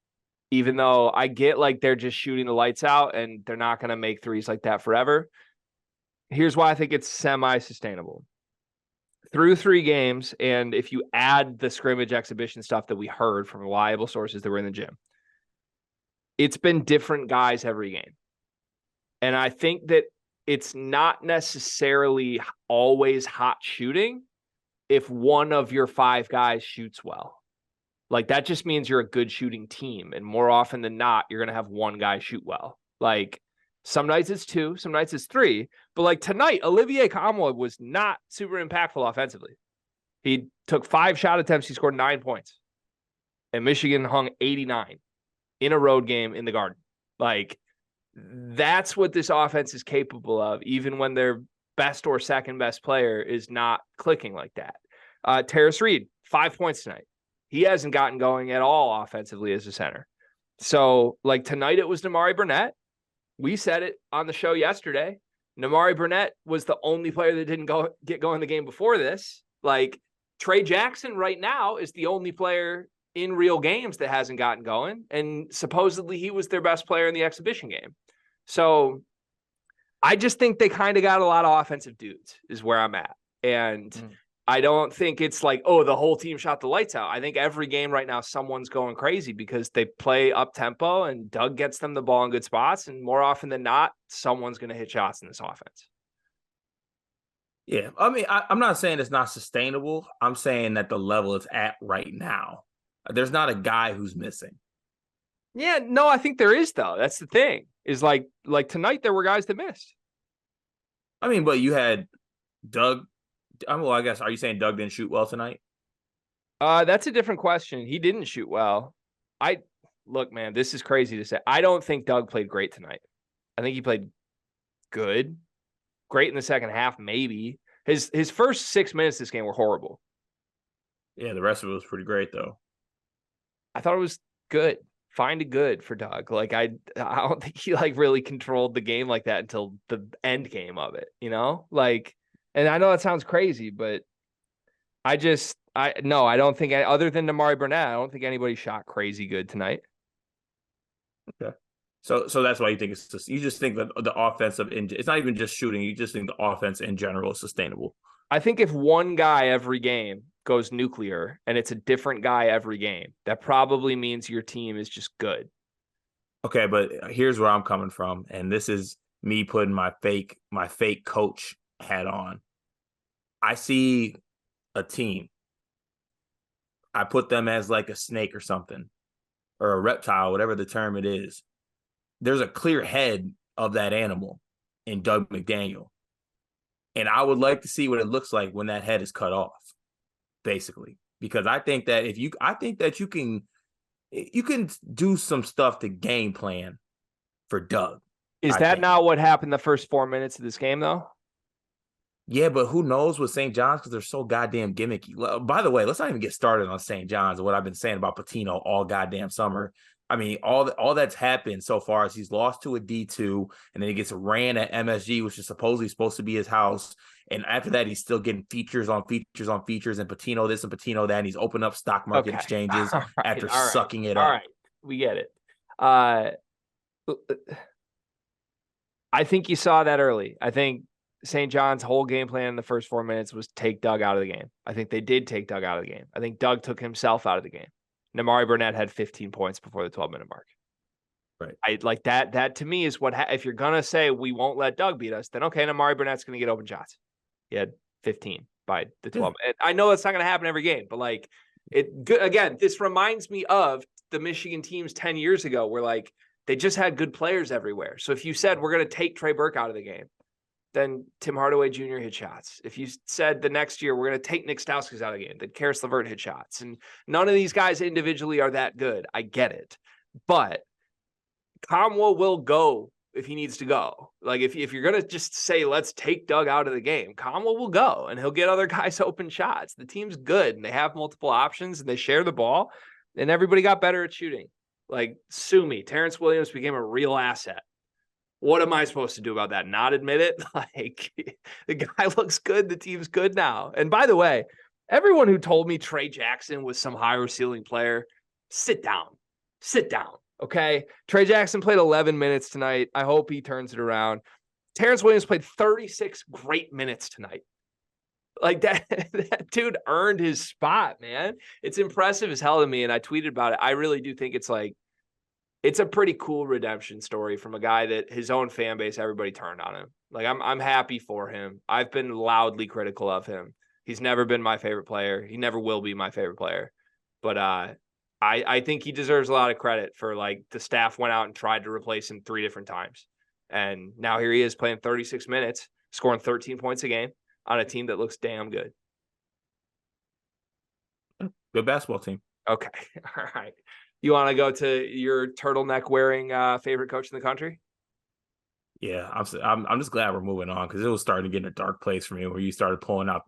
Even though I get like they're just shooting the lights out and they're not going to make threes like that forever. Here's why I think it's semi-sustainable. Through 3 games, and if you add the scrimmage exhibition stuff that we heard from reliable sources that were in the gym, it's been different guys every game. And I think that it's not necessarily always hot shooting if one of your 5 guys shoots well. Like that just means you're a good shooting team. And more often than not, you're going to have one guy shoot well. Like some nights it's 2, some nights it's 3. But like tonight, Olivier Kamoy was not super impactful offensively. He took 5 shot attempts. He scored 9 points. And Michigan hung 89 in a road game in the Garden. Like that's what this offense is capable of, even when their best or second best player is not clicking like that. Terrace Reed, 5 points tonight. He hasn't gotten going at all offensively as a center. So, like tonight, it was Nimari Burnett. We said it on the show yesterday. Nimari Burnett was the only player that didn't get going the game before this. Like Trey Jackson right now is the only player in real games that hasn't gotten going. And supposedly he was their best player in the exhibition game. So I just think they kind of got a lot of offensive dudes is where I'm at. And I don't think it's like, oh, the whole team shot the lights out. I think every game right now, someone's going crazy because they play up tempo and Doug gets them the ball in good spots. And more often than not, someone's going to hit shots in this offense. Yeah. I mean, I'm not saying it's not sustainable. I'm saying that the level it's at right now, there's not a guy who's missing. Yeah, no, I think there is, though. That's the thing is like tonight, there were guys that missed. I mean, but you had Doug. Well, I guess, are you saying Doug didn't shoot well tonight? That's a different question. He didn't shoot well. Look, man, this is crazy to say. I don't think Doug played great tonight. I think he played good. Great in the second half, maybe. His first 6 minutes this game were horrible. Yeah, the rest of it was pretty great, though. I thought it was good. Fine to good for Doug. Like, I don't think he, like, really controlled the game like that until the end game of it, you know? Like, and I know that sounds crazy, but I don't think, other than Nimari Burnett, I don't think anybody shot crazy good tonight. Okay. So that's why you think it's just, you just think that the offensive, it's not even just shooting. You just think the offense in general is sustainable. I think if one guy every game goes nuclear and it's a different guy every game, that probably means your team is just good. Okay, but here's where I'm coming from. And this is me putting my fake coach hat on. I see a team. I put them as like a snake or something, or a reptile, whatever the term it is. There's a clear head of that animal in Doug McDaniel. And I would like to see what it looks like when that head is cut off, basically. Because I think that you can do some stuff to game plan for Doug. Is that not what happened the first 4 minutes of this game, though? Yeah, but who knows with St. John's, because they're so goddamn gimmicky. By the way, let's not even get started on St. John's and what I've been saying about Pitino all goddamn summer. I mean, all that's happened so far is he's lost to a D2, and then he gets ran at MSG, which is supposedly supposed to be his house. And after that, he's still getting features on features on features, and Pitino this and Pitino that, and he's opened up stock market exchanges after sucking it up. All right, we get it. I think you saw that early. I think St. John's whole game plan in the first 4 minutes was take Doug out of the game. I think they did take Doug out of the game. I think Doug took himself out of the game. Nimari Burnett had 15 points before the 12-minute mark. Right. I like that. That to me is what, if you're going to say we won't let Doug beat us, then okay, Nimari Burnett's going to get open shots. He had 15 by the 12. And I know it's not going to happen every game, but like again, this reminds me of the Michigan teams 10 years ago where like They just had good players everywhere. So if you said we're going to take Trey Burke out of the game, then Tim Hardaway Jr. hit shots. If you said the next year we're going to take Nick Stauskas out of the game, then Karis LeVert hit shots. And none of these guys individually are that good. I get it. But Conwell will go if he needs to go. Like if you're going to just say, let's take Doug out of the game, Conwell will go and he'll get other guys open shots. The team's good and they have multiple options and they share the ball and everybody got better at shooting. Like, sue me. Terrence Williams became a real asset. What am I supposed to do about that? Not admit it? Like, the guy looks good. The team's good now. And by the way, everyone who told me Trey Jackson was some higher ceiling player, sit down. Sit down. Okay. Trey Jackson played 11 minutes tonight. I hope he turns it around. Terrence Williams played 36 great minutes tonight. Like that dude earned his spot, man. It's impressive as hell to me. And I tweeted about it. I really do think it's a pretty cool redemption story from a guy that his own fan base, everybody turned on him. Like I'm happy for him. I've been loudly critical of him. He's never been my favorite player. He never will be my favorite player. But I think he deserves a lot of credit for like the staff went out and tried to replace him 3 different times. And now here he is playing 36 minutes, scoring 13 points a game on a team that looks damn good. Good basketball team. Okay. All right. You want to go to your turtleneck wearing favorite coach in the country? Yeah, I'm just glad we're moving on because it was starting to get in a dark place for me where you started pulling out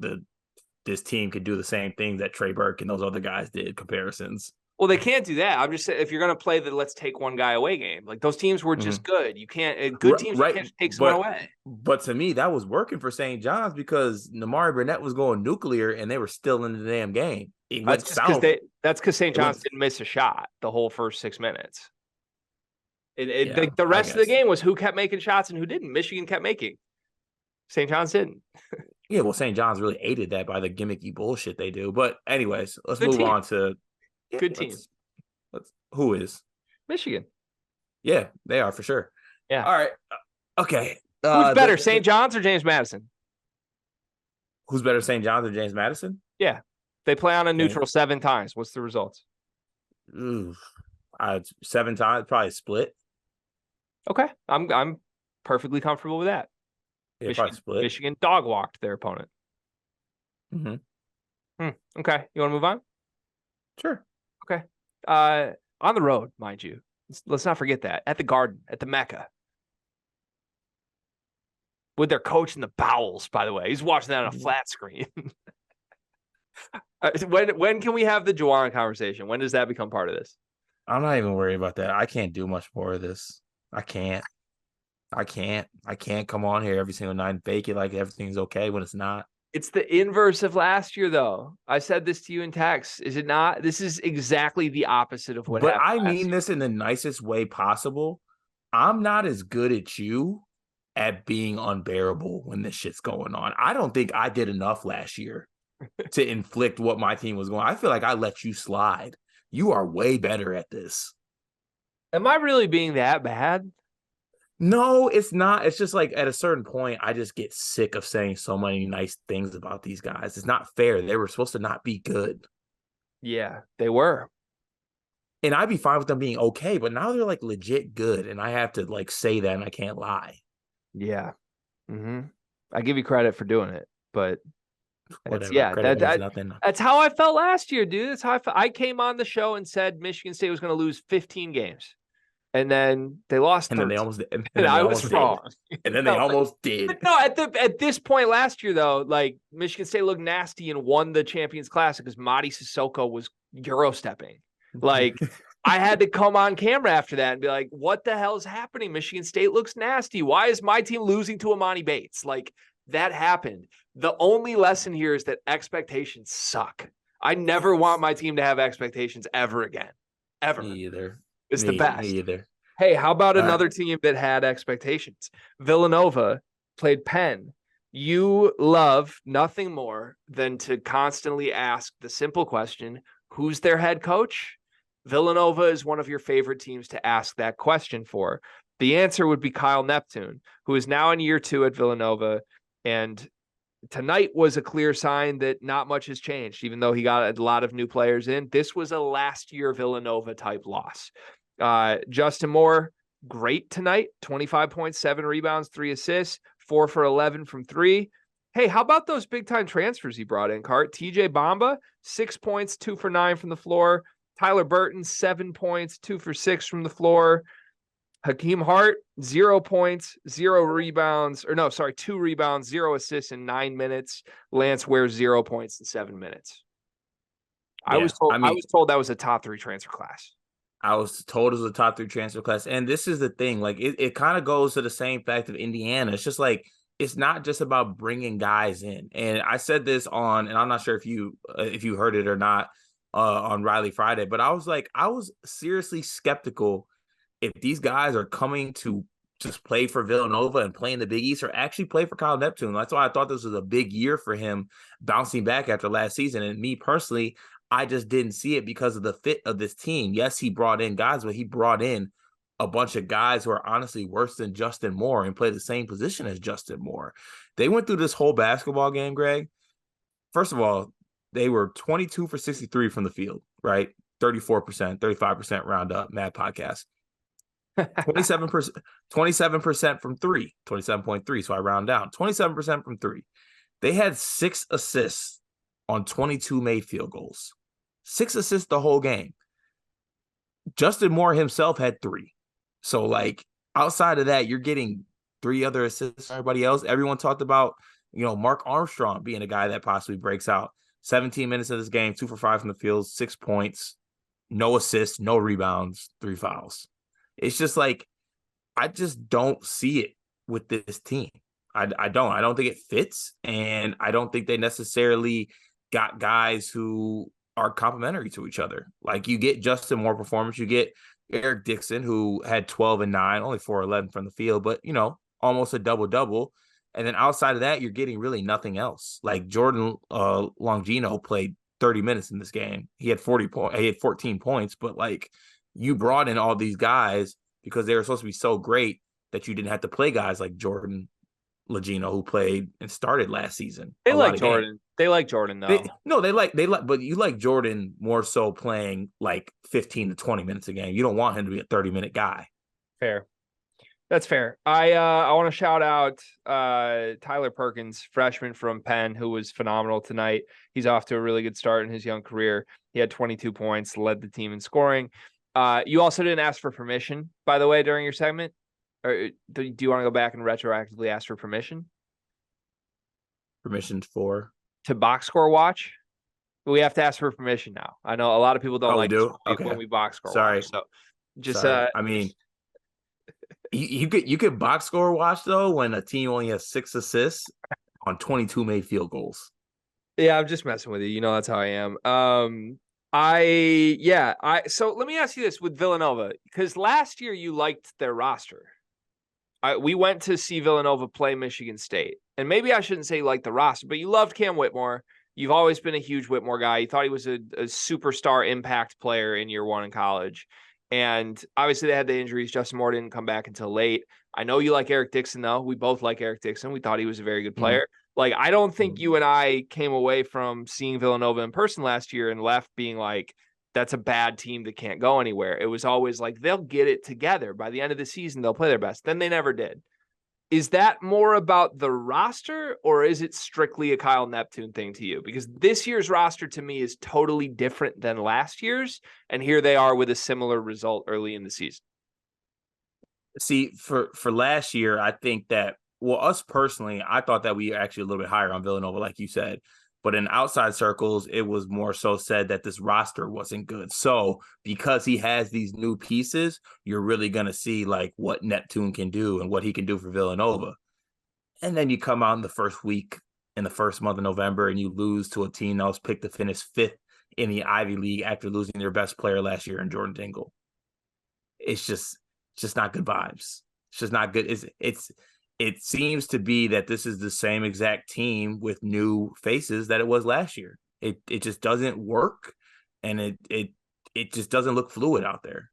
this team could do the same things that Trey Burke and those other guys did comparisons. Well, they can't do that. I'm just saying if you're going to play the let's take one guy away game, like those teams were just good. You can't good teams you can't take someone away. But to me, that was working for St. John's because Namari Burnett was going nuclear and they were still in the damn game. That's because St. John's didn't miss a shot the whole first 6 minutes. The rest of the game was who kept making shots and who didn't. Michigan kept making. St. John's didn't. Yeah, well, St. John's really aided that by the gimmicky bullshit they do. But anyways, let's move on to good team. Who is? Michigan. Yeah, they are for sure. Yeah. All right. Okay. Who's better, St. John's or James Madison? Who's better, St. John's or James Madison? Yeah. They play on a neutral 7 times. What's the results? 7 times, probably split. Okay. I'm perfectly comfortable with that. Yeah, probably split. Michigan dog walked their opponent. Mm-hmm. Okay. You want to move on? Sure. Okay. On the road, mind you. Let's not forget that. At the Garden, at the Mecca. With their coach in the bowels, by the way. He's watching that on a flat screen. When can we have the Juwan conversation? When does that become part of this? I'm not even worried about that. I can't do much more of this. I can't come on here every single night and fake it like everything's okay when it's not. It's the inverse of last year, though. I said this to you in text. Is it not? This is exactly the opposite of what happened. But I mean this in the nicest way possible. I'm not as good at you at being unbearable when this shit's going on. I don't think I did enough last year to inflict what my team was going. I feel like I let you slide. You are way better at this. Am I really being that bad? No, it's not. It's just like at a certain point, I just get sick of saying so many nice things about these guys. It's not fair. They were supposed to not be good. Yeah, they were. And I'd be fine with them being okay, but now they're like legit good. And I have to like say that and I can't lie. Yeah. Mm-hmm. I give you credit for doing it, but whatever. That's how I felt last year, dude. That's how I felt. I came on the show and said Michigan State was going to lose 15 games. And then they lost. And then they almost did. And I was wrong. And then they almost did. No, at this point last year, though, like Michigan State looked nasty and won the Champions Classic because Mady Sissoko was Euro stepping. Like I had to come on camera after that and be like, what the hell is happening? Michigan State looks nasty. Why is my team losing to Amani Bates? Like that happened. The only lesson here is that expectations suck. I never want my team to have expectations ever again. Ever. Me either. It's the best. Me either. Hey, how about another team that had expectations? Villanova played Penn. You love nothing more than to constantly ask the simple question, who's their head coach? Villanova is one of your favorite teams to ask that question for. The answer would be Kyle Neptune, who is now in year 2 at Villanova. And tonight was a clear sign that not much has changed, even though he got a lot of new players in. This was a last year Villanova type loss. Justin Moore great tonight. 25 points, 7 rebounds, 3 assists, 4 for 11 from 3. Hey, how about those big-time transfers he brought in, Cart? TJ Bamba, 6 points, 2 for 9 from the floor. Tyler Burton, 7 points, 2 for 6 from the floor. Hakeem Hart, 0 points, 0 rebounds, 2 rebounds, 0 assists in 9 minutes. Lance Ware, 0 points in 7 minutes. I was told that was a top 3 transfer class. I was told it was a top 3 transfer class. And this is the thing, like it kind of goes to the same fact of Indiana. It's just like, it's not just about bringing guys in. And I said this on, and I'm not sure if you heard it or not on Riley Friday, but I was seriously skeptical if these guys are coming to just play for Villanova and play in the Big East or actually play for Kyle Neptune. That's why I thought this was a big year for him bouncing back after last season. And me personally, I just didn't see it because of the fit of this team. Yes, he brought in guys, but he brought in a bunch of guys who are honestly worse than Justin Moore and play the same position as Justin Moore. They went through this whole basketball game, Greg. First of all, they were 22 for 63 from the field, right? 34%, 35% round up, Mad Podcast. 27% from 3, 27.3. So I round down 27% from 3. They had 6 assists on 22 made field goals, 6 assists the whole game. Justin Moore himself had 3. So like outside of that, you're getting 3 other assists. Everybody else, everyone talked about, Mark Armstrong being a guy that possibly breaks out. 17 minutes of this game, 2 for 5 from the field, 6 points, no assists, no rebounds, 3 fouls. It's just like, I just don't see it with this team. I don't think it fits. And I don't think they necessarily got guys who are complementary to each other. Like you get Justin Moore performance, you get Eric Dixon, who had 12 and 9, only 4-11 from the field, but almost a double-double. And then outside of that, you're getting really nothing else. Like Jordan Longino played 30 minutes in this game. He had 14 points, but like you brought in all these guys because they were supposed to be so great that you didn't have to play guys like Jordan Longino, who played and started last season. They like Jordan. They like Jordan though. But you like Jordan more so playing like 15 to 20 minutes a game. You don't want him to be a 30-minute guy. Fair. That's fair. I want to shout out Tyler Perkins, freshman from Penn, who was phenomenal tonight. He's off to a really good start in his young career. He had 22 points, led the team in scoring. You also didn't ask for permission, by the way, during your segment. Or do you want to go back and retroactively ask for permission? Permission for? To box score watch? We have to ask for permission now. I know a lot of people don't like when we box score watch. So just I mean, you could box score watch though when a team only has 6 assists on 22 made field goals. Yeah, I'm just messing with you. That's how I am. So let me ask you this with Villanova, because last year you liked their roster. We went to see Villanova play Michigan State, and maybe I shouldn't say you liked the roster, but you loved Cam Whitmore. You've always been a huge Whitmore guy. You thought he was a superstar impact player in year 1 in college. And obviously they had the injuries. Justin Moore didn't come back until late. I know you like Eric Dixon, though. We both like Eric Dixon. We thought he was a very good player. Like, I don't think you and I came away from seeing Villanova in person last year and left being like, that's a bad team that can't go anywhere. It was always like, they'll get it together. By the end of the season, they'll play their best. Then they never did. Is that more about the roster, or is it strictly a Kyle Neptune thing to you? Because this year's roster to me is totally different than last year's, and here they are with a similar result early in the season. See, for last year, I think that, us personally, I thought that we were actually a little bit higher on Villanova, like you said. But in outside circles, it was more so said that this roster wasn't good. So because he has these new pieces, you're really going to see like what Neptune can do and what he can do for Villanova. And then you come out in the first week, in the first month of November, and you lose to a team that was picked to finish 5th in the Ivy League after losing their best player last year in Jordan Dingle. It's just not good vibes. It's just not good. It seems to be that this is the same exact team with new faces that it was last year. It just doesn't work, and it just doesn't look fluid out there.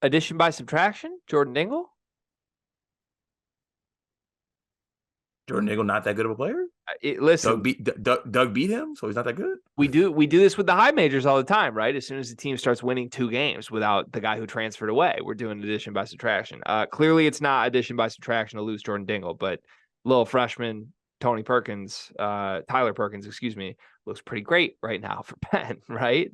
Addition by subtraction, Jordan Dingle. Jordan Dingle not that good of a player? Listen, Doug beat him, so he's not that good. we do this with the high majors all the time, right? As soon as the team starts winning 2 games without the guy who transferred away, we're doing addition by subtraction. Clearly, it's not addition by subtraction to lose Jordan Dingle, but little freshman Tyler Perkins, looks pretty great right now for Penn, right?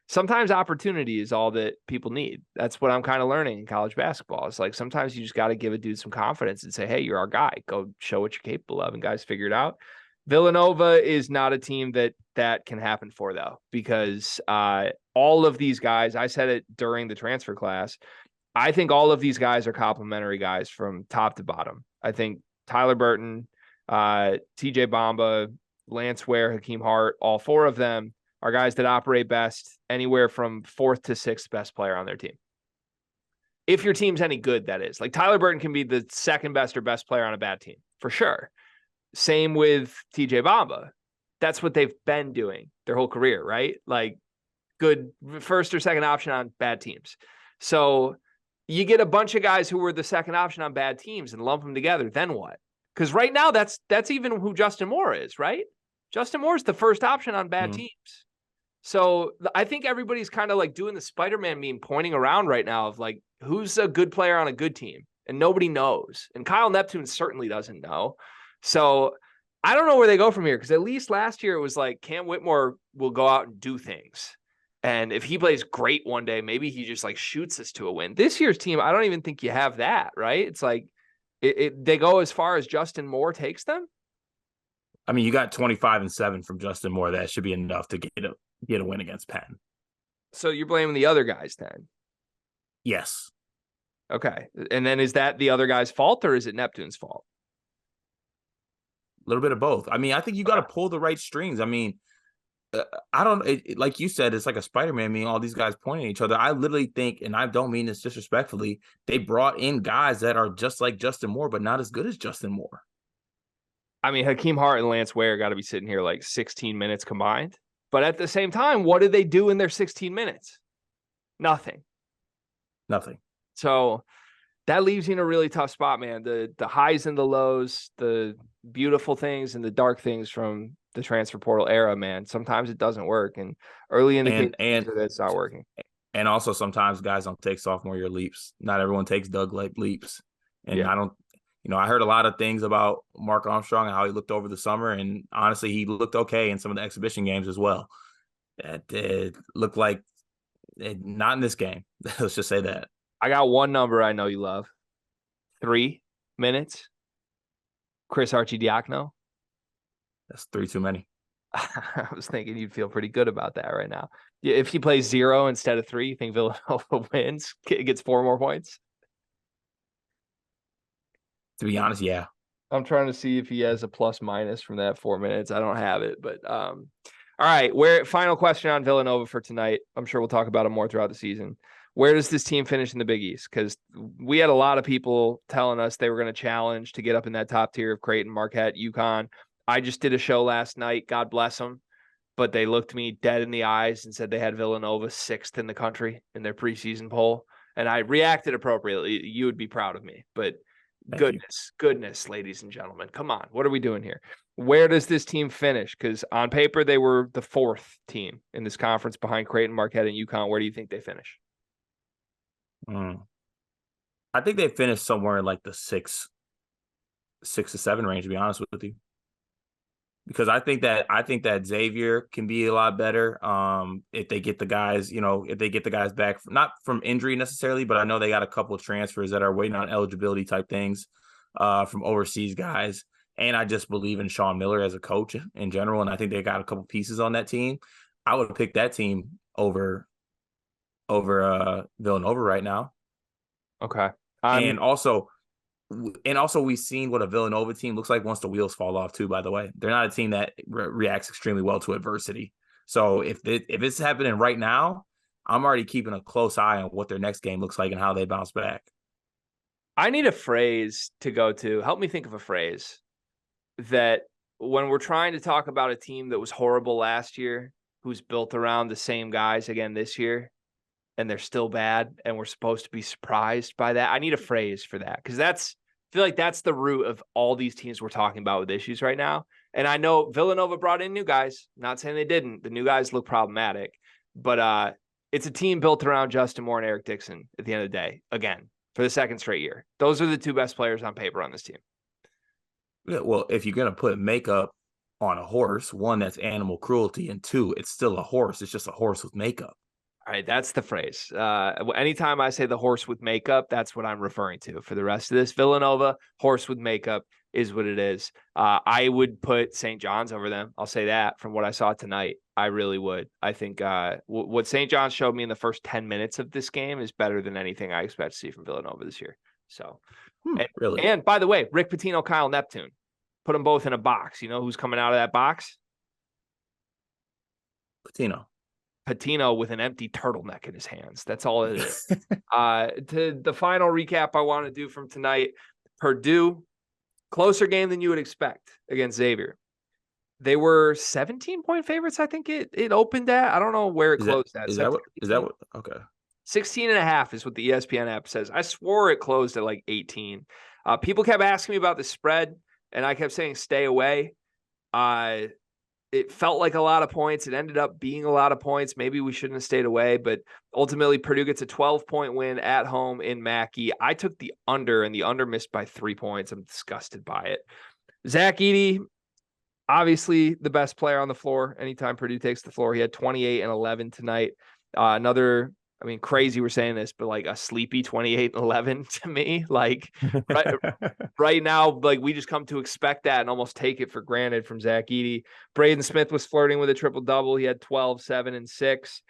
Sometimes opportunity is all that people need. That's what I'm kind of learning in college basketball. It's like sometimes you just got to give a dude some confidence and say, hey, you're our guy. Go show what you're capable of, and guys figure it out. Villanova is not a team that can happen for, though, because all of these guys, I said it during the transfer class, I think all of these guys are complimentary guys from top to bottom. I think Tyler Burton, TJ Bamba, Lance Ware, Hakeem Hart, all 4 of them are guys that operate best anywhere from 4th to 6th best player on their team. If your team's any good, that is. Like Tyler Burton can be the 2nd best or best player on a bad team, for sure. Same with TJ Bamba. That's what they've been doing their whole career, right? Like good 1st or 2nd option on bad teams. So you get a bunch of guys who were the 2nd option on bad teams and lump them together. Then what? Because right now that's even who Justin Moore is, right? Justin Moore's the 1st option on bad teams. So I think everybody's kind of like doing the Spider-Man meme, pointing around right now of like, who's a good player on a good team? And nobody knows. And Kyle Neptune certainly doesn't know. So I don't know where they go from here, because at least last year it was like Cam Whitmore will go out and do things. And if he plays great one day, maybe he just like shoots us to a win. This year's team, I don't even think you have that, right? It's like they go as far as Justin Moore takes them. I mean, you got 25-7 from Justin Moore. That should be enough to get a win against Penn. So you're blaming the other guys then? Yes. Okay. And then is that the other guy's fault, or is it Neptune's fault? A little bit of both. I mean, I think you got to pull the right strings. I mean, like you said, it's like a Spider-Man meme, all these guys pointing at each other. I literally think, and I don't mean this disrespectfully, they brought in guys that are just like Justin Moore, but not as good as Justin Moore. I mean, Hakeem Hart and Lance Ware got to be sitting here like 16 minutes combined. But at the same time, what did they do in their 16 minutes? Nothing. So that leaves you in a really tough spot, man. The highs and the lows, the beautiful things and the dark things from the transfer portal era, man. Sometimes it doesn't work, and early indicators that it's not working. And also sometimes guys don't take sophomore year leaps. Not everyone takes Doug like leaps. And yeah. I heard a lot of things about Mark Armstrong and how he looked over the summer, and honestly, he looked okay in some of the exhibition games as well. It looked like not in this game. Let's just say that. I got one number I know you love. 3 minutes. Chris Archidiakono. That's 3 too many. I was thinking you'd feel pretty good about that right now. If he plays 0 instead of 3, you think Villanova wins? Gets 4 more points? To be honest, yeah. I'm trying to see if he has a plus minus from that 4 minutes. I don't have it, but all right. Final question on Villanova for tonight. I'm sure we'll talk about it more throughout the season. Where does this team finish in the Big East? Because we had a lot of people telling us they were going to challenge to get up in that top tier of Creighton, Marquette, UConn. I just did a show last night. God bless them. But they looked me dead in the eyes and said they had Villanova 6th in the country in their preseason poll. And I reacted appropriately. You would be proud of me. But goodness, ladies and gentlemen, come on. What are we doing here? Where does this team finish? Because on paper, they were the 4th team in this conference behind Creighton, Marquette, and UConn. Where do you think they finish? I think they finished somewhere in like the 6 to 7 range, to be honest with you. Because I think that Xavier can be a lot better if they get the guys, back, not from injury necessarily, but I know they got a couple of transfers that are waiting on eligibility type things from overseas guys. And I just believe in Sean Miller as a coach in general, and I think they got a couple pieces on that team. I would pick that team over Villanova right now. Okay. And also we've seen what a Villanova team looks like once the wheels fall off too, by the way. They're not a team that reacts extremely well to adversity. So if it's happening right now, I'm already keeping a close eye on what their next game looks like and how they bounce back. I need a phrase to go to. Help me think of a phrase that when we're trying to talk about a team that was horrible last year, who's built around the same guys again this year, and they're still bad, and we're supposed to be surprised by that. I need a phrase for that, because that's feel like that's the root of all these teams we're talking about with issues right now. And I know Villanova brought in new guys. Not saying they didn't. The new guys look problematic. But it's a team built around Justin Moore and Eric Dixon at the end of the day, again, for the second straight year. Those are the two best players on paper on this team. Yeah, well, if you're going to put makeup on a horse, one, that's animal cruelty, and two, it's still a horse. It's just a horse with makeup. All right, that's the phrase. Anytime I say the horse with makeup, that's what I'm referring to. For the rest of this, Villanova, horse with makeup is what it is. I would put St. John's over them. I'll say that from what I saw tonight. I really would. I think what St. John's showed me in the first 10 minutes of this game is better than anything I expect to see from Villanova this year. So, really? And by the way, Rick Pitino, Kyle Neptune, put them both in a box. You know who's coming out of that box? Patino with an empty turtleneck in his hands. That's all it is. To the final recap I want to do from tonight, Purdue, closer game than you would expect against Xavier. They were 17-point favorites, I think it opened at. I don't know where it closed at. Is that what? Okay. 16.5 is what the ESPN app says. I swore it closed at like 18. People kept asking me about the spread, and I kept saying stay away. It felt like a lot of points. It ended up being a lot of points. Maybe we shouldn't have stayed away, but ultimately Purdue gets a 12-point win at home in Mackey. I took the under, and the under missed by 3 points. I'm disgusted by it. Zach Edey, obviously the best player on the floor. Anytime Purdue takes the floor, he had 28 and 11 tonight. Crazy we're saying this, but like a sleepy 28 and 11 to me. Like right now, like we just come to expect that and almost take it for granted from Zach Edey. Braden Smith was flirting with a triple-double. He had 12, 7, and 6.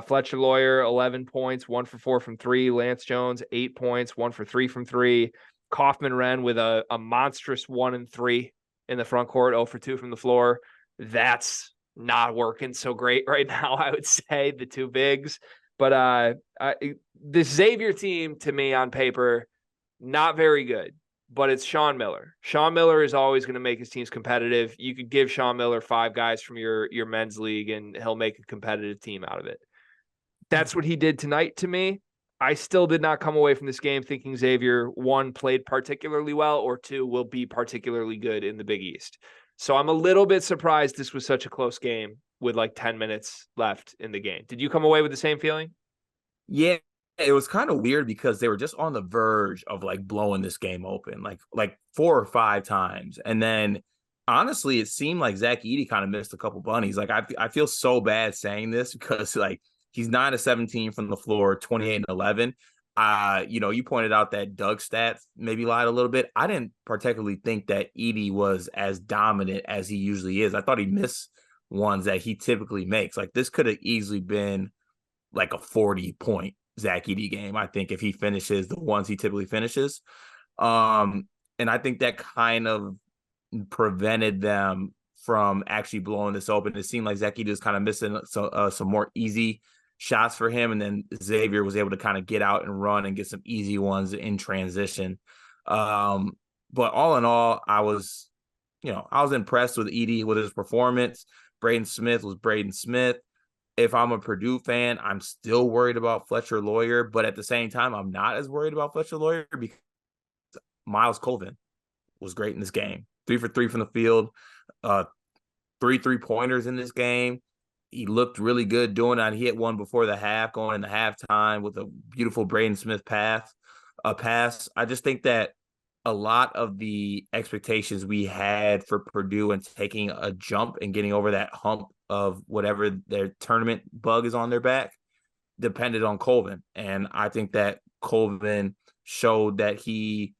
Fletcher Lawyer, 11 points, 1 for 4 from 3. Lance Jones, 8 points, 1 for 3 from 3. Kaufman Wren with a monstrous 1 and 3 in the front court, 0 for 2 from the floor. That's not working so great right now, I would say, the two bigs. But this Xavier team, to me, on paper, not very good. But it's Sean Miller. Sean Miller is always going to make his teams competitive. You could give Sean Miller 5 guys from your men's league, and he'll make a competitive team out of it. That's what he did tonight to me. I still did not come away from this game thinking Xavier, 1, played particularly well, or 2, will be particularly good in the Big East. So I'm a little bit surprised this was such a close game with like 10 minutes left in the game. Did you come away with the same feeling? Yeah, it was kind of weird because they were just on the verge of like blowing this game open, like 4 or 5 times. And then honestly, it seemed like Zach Edey kind of missed a couple bunnies. Like I feel so bad saying this because like he's 9 of 17 from the floor, 28 and 11. You pointed out that Doug's stats maybe lied a little bit. I didn't particularly think that Edey was as dominant as he usually is. I thought he missed ones that he typically makes. Like this could have easily been like a 40-point Zach Edey game, I think, if he finishes the ones he typically finishes. And I think that kind of prevented them from actually blowing this open. It seemed like Zach Edey was kind of missing some more easy shots for him, and then Xavier was able to kind of get out and run and get some easy ones in transition. But all in all, I was impressed with Edey, with his performance. Braden Smith was Braden Smith. If I'm a Purdue fan, I'm still worried about Fletcher Lawyer, but at the same time, I'm not as worried about Fletcher Lawyer because Miles Colvin was great in this game. 3 for 3 from the field, 3 3-pointers in this game. He looked really good doing that. He hit one before the half, going into halftime with a beautiful Braden Smith pass. I just think that a lot of the expectations we had for Purdue and taking a jump and getting over that hump of whatever their tournament bug is on their back depended on Colvin. And I think that Colvin showed that he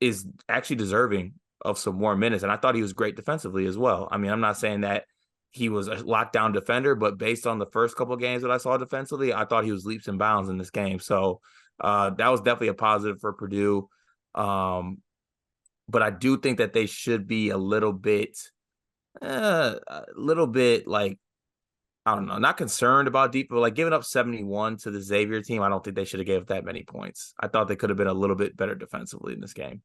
is actually deserving of some more minutes. And I thought he was great defensively as well. I mean, I'm not saying that he was a lockdown defender, but based on the first couple of games that I saw defensively, I thought he was leaps and bounds in this game. So that was definitely a positive for Purdue. But I do think that they should be a little bit like, I don't know, not concerned about deep, but like giving up 71 to the Xavier team. I don't think they should have gave that many points. I thought they could have been a little bit better defensively in this game.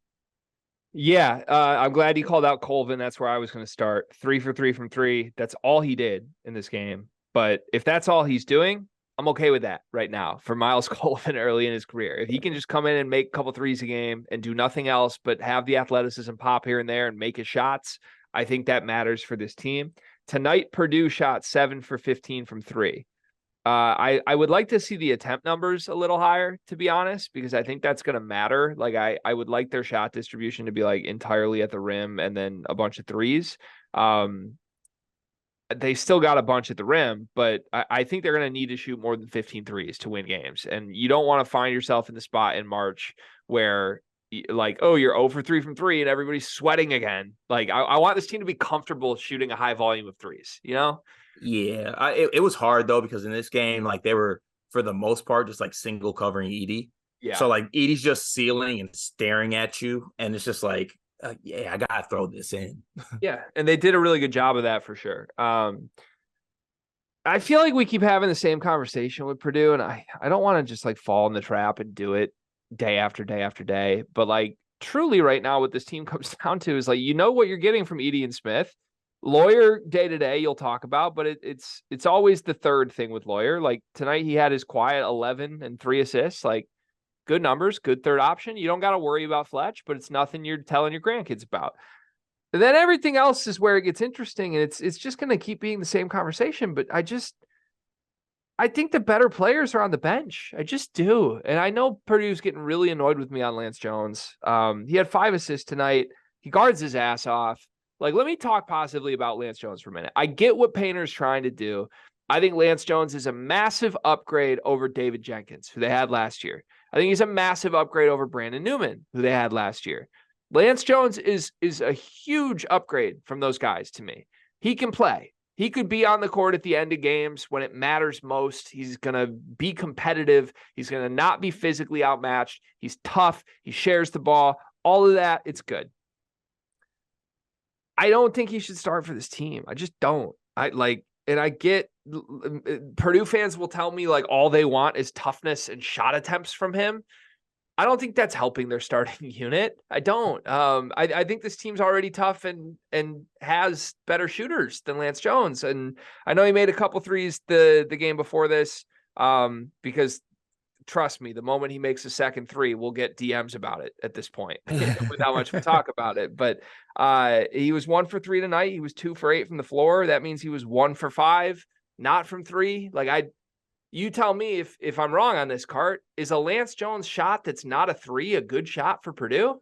Yeah, I'm glad you called out Colvin. That's where I was going to start. 3 for 3 from 3. That's all he did in this game. But if that's all he's doing, I'm okay with that right now for Miles Colvin early in his career. If he can just come in and make a couple threes a game and do nothing else but have the athleticism pop here and there and make his shots, I think that matters for this team. Tonight, Purdue shot 7 for 15 from three. I would like to see the attempt numbers a little higher, to be honest, because I think that's going to matter. Like I would like their shot distribution to be like entirely at the rim and then a bunch of threes. They still got a bunch at the rim, but I think they're going to need to shoot more than 15 threes to win games. And you don't want to find yourself in the spot in March where like, oh, you're 0 for 3 from three and everybody's sweating again. Like I want this team to be comfortable shooting a high volume of threes, you know? Yeah, it was hard though, because in this game, like they were for the most part just like single covering Edie. Yeah. So like Edie's just ceiling and staring at you, and it's just like, yeah, I gotta throw this in. Yeah, and they did a really good job of that for sure. I feel like we keep having the same conversation with Purdue, and I don't want to just like fall in the trap and do it day after day after day. But like truly right now, what this team comes down to is like, you know what you're getting from Edie and Smith. Lawyer day to day you'll talk about, but it's always the third thing with Lawyer. Like tonight he had his quiet 11 and 3 assists, like good numbers, good third option. You don't got to worry about Fletch, but it's nothing you're telling your grandkids about. And then everything else is where it gets interesting, and it's just going to keep being the same conversation, but I think the better players are on the bench. I just do. And I know Purdue's getting really annoyed with me on Lance Jones. He had 5 assists tonight. He guards his ass off. Like, let me talk positively about Lance Jones for a minute. I get what Painter's trying to do. I think Lance Jones is a massive upgrade over David Jenkins, who they had last year. I think he's a massive upgrade over Brandon Newman, who they had last year. Lance Jones is a huge upgrade from those guys to me. He can play. He could be on the court at the end of games when it matters most. He's going to be competitive. He's going to not be physically outmatched. He's tough. He shares the ball. All of that, it's good. I don't think he should start for this team. I just don't. And I get Purdue fans will tell me like all they want is toughness and shot attempts from him. I don't think that's helping their starting unit. I don't. I think this team's already tough and has better shooters than Lance Jones. And I know he made a couple threes the game before this, because trust me, the moment he makes a second three, we'll get DMs about it at this point with how much we talk about it. But he was 1 for 3 tonight. He was 2 for 8 from the floor. That means he was 1 for 5, not from 3. You tell me if I'm wrong on this, Cart. Is a Lance Jones shot that's not a 3 a good shot for Purdue?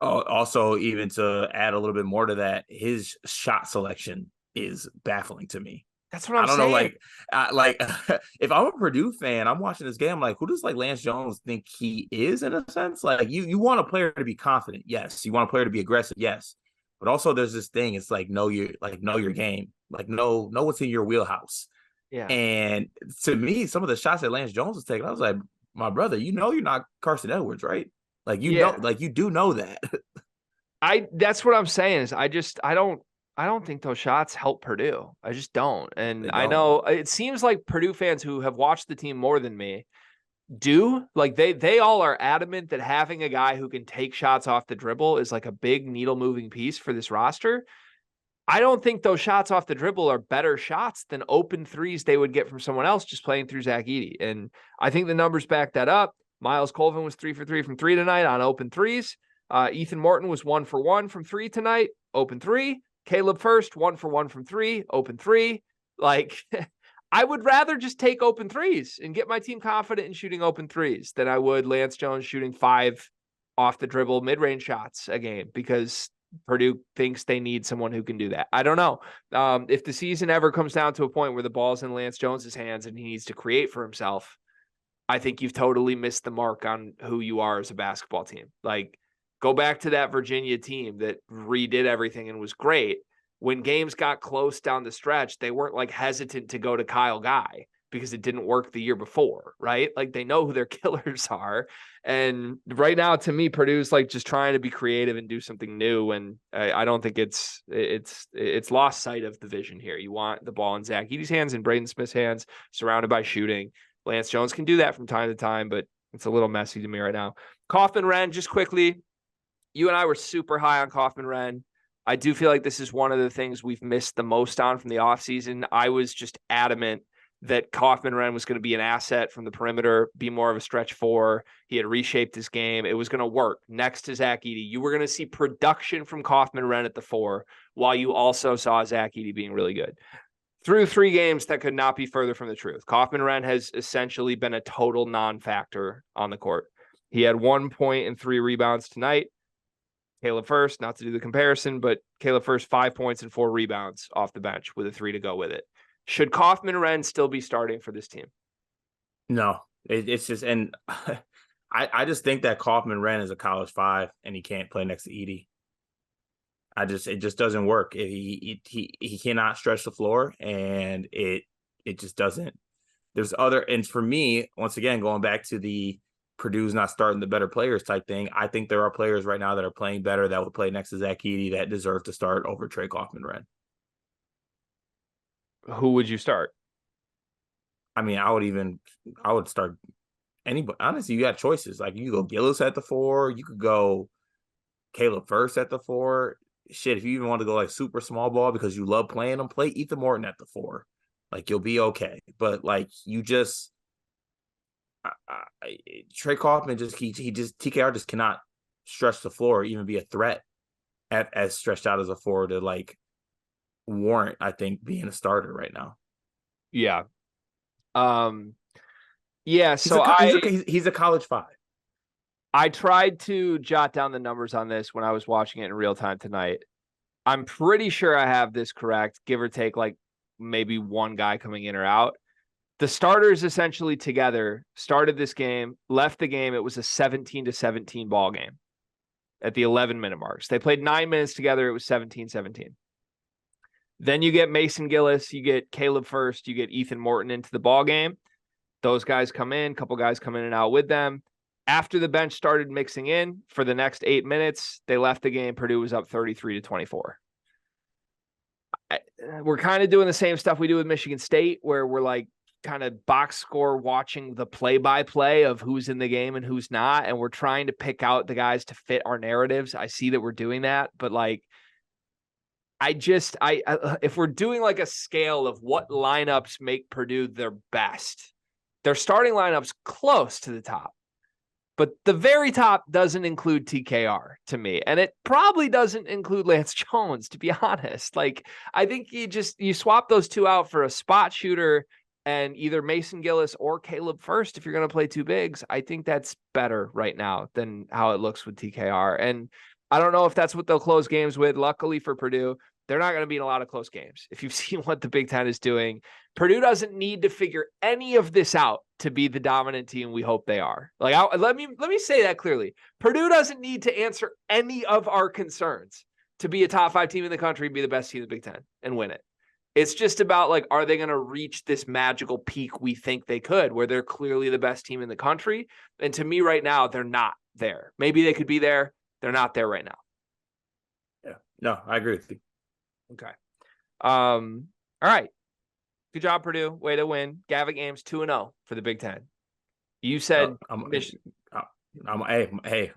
Oh, also, even to add a little bit more to that, his shot selection is baffling to me. That's what I'm saying. I don't know, if I'm a Purdue fan, I'm watching this game, I'm like, who does like Lance Jones think he is in a sense? Like you want a player to be confident, yes. You want a player to be aggressive, yes. But also there's this thing, it's like know your game, like know what's in your wheelhouse. Yeah. And to me, some of the shots that Lance Jones was taking, I was like, my brother, you're not Carson Edwards, right? Like know, like you do know that. That's what I'm saying is I don't think those shots help Purdue. I just don't. And I know it seems like Purdue fans who have watched the team more than me do. Like they all are adamant that having a guy who can take shots off the dribble is like a big needle moving piece for this roster. I don't think those shots off the dribble are better shots than open threes they would get from someone else just playing through Zach Edey. And I think the numbers back that up. Miles Colvin was 3 for 3 from 3 tonight on open threes. Ethan Morton was 1 for 1 from 3 tonight, open 3. Caleb First, 1 for 1 from 3, open 3. Like, I would rather just take open threes and get my team confident in shooting open threes than I would Lance Jones shooting 5 off the dribble mid-range shots a game, because Purdue thinks they need someone who can do that. I don't know. If the season ever comes down to a point where the ball's in Lance Jones's hands and he needs to create for himself, I think you've totally missed the mark on who you are as a basketball team. Like, go back to that Virginia team that redid everything and was great. When games got close down the stretch, they weren't like hesitant to go to Kyle Guy because it didn't work the year before, right? Like they know who their killers are. And right now, to me, Purdue's like just trying to be creative and do something new. And I don't think it's lost sight of the vision here. You want the ball in Zach Edey's hands and Braden Smith's hands, surrounded by shooting. Lance Jones can do that from time to time, but it's a little messy to me right now. Kaufman-Renn, just quickly, you and I were super high on Kaufman-Renn. I do feel like this is one of the things we've missed the most on from the offseason. I was just adamant that Kaufman-Renn was going to be an asset from the perimeter, be more of a stretch four. He had reshaped his game. It was going to work next to Zach Edey. You were going to see production from Kaufman-Renn at the four, while you also saw Zach Edey being really good. Through 3 games, that could not be further from the truth. Kaufman-Renn has essentially been a total non-factor on the court. He had 1 point and 3 rebounds tonight. Caleb Furst, not to do the comparison, but Caleb Furst, 5 points and 4 rebounds off the bench with a 3 to go with it. Should Kaufman-Renn still be starting for this team? No, it's just, and I just think that Kaufman-Renn is a college 5 and he can't play next to Edey. It just doesn't work. He cannot stretch the floor, and it just doesn't. There's other, and for me, once again, going back to the Purdue's not starting the better players type thing, I think there are players right now that are playing better that would play next to Zach Edey that deserve to start over Trey Kaufman-Renn. Who would you start? I mean, I would start anybody. Honestly, you got choices. Like, you could go Gillis at the 4, you could go Caleb Furst at the 4. Shit, if you even want to go like super small ball because you love playing them, play Ethan Morton at the 4. Like, you'll be okay. But like, you just Trey Kaufman TKR just cannot stretch the floor, or even be a threat as stretched out as a 4 to like warrant, I think, being a starter right now. Yeah. Yeah. So he's a college 5. I tried to jot down the numbers on this when I was watching it in real time tonight. I'm pretty sure I have this correct, give or take like maybe one guy coming in or out. The starters essentially together started this game, left the game. It was a 17-17 ball game at the 11-minute marks. They played 9 minutes together. It was 17-17. Then you get Mason Gillis, you get Caleb Furst, you get Ethan Morton into the ball game. Those guys come in, a couple guys come in and out with them. After the bench started mixing in for the next 8 minutes, they left the game. Purdue was up 33-24. We're kind of doing the same stuff we do with Michigan State, where we're like kind of box score watching the play-by-play of who's in the game and who's not, and we're trying to pick out the guys to fit our narratives. I see that we're doing that, but like, if we're doing like a scale of what lineups make Purdue their best, their starting lineup's close to the top. But the very top doesn't include TKR to me. And it probably doesn't include Lance Jones, to be honest. Like, I think you swap those two out for a spot shooter and either Mason Gillis or Caleb Furst if you're going to play 2 bigs. I think that's better right now than how it looks with TKR. And I don't know if that's what they'll close games with. Luckily for Purdue, they're not going to be in a lot of close games. If you've seen what the Big Ten is doing, Purdue doesn't need to figure any of this out to be the dominant team we hope they are. Like, let me say that clearly. Purdue doesn't need to answer any of our concerns to be a top 5 team in the country and be the best team in the Big Ten and win it. It's just about, like, are they going to reach this magical peak we think they could, where they're clearly the best team in the country? And to me right now, they're not there. Maybe they could be there. They're not there right now. Yeah. No, I agree with you. Okay. All right. Good job, Purdue. Way to win. Gavitt Games 2-0 for the Big Ten. You said hey, okay,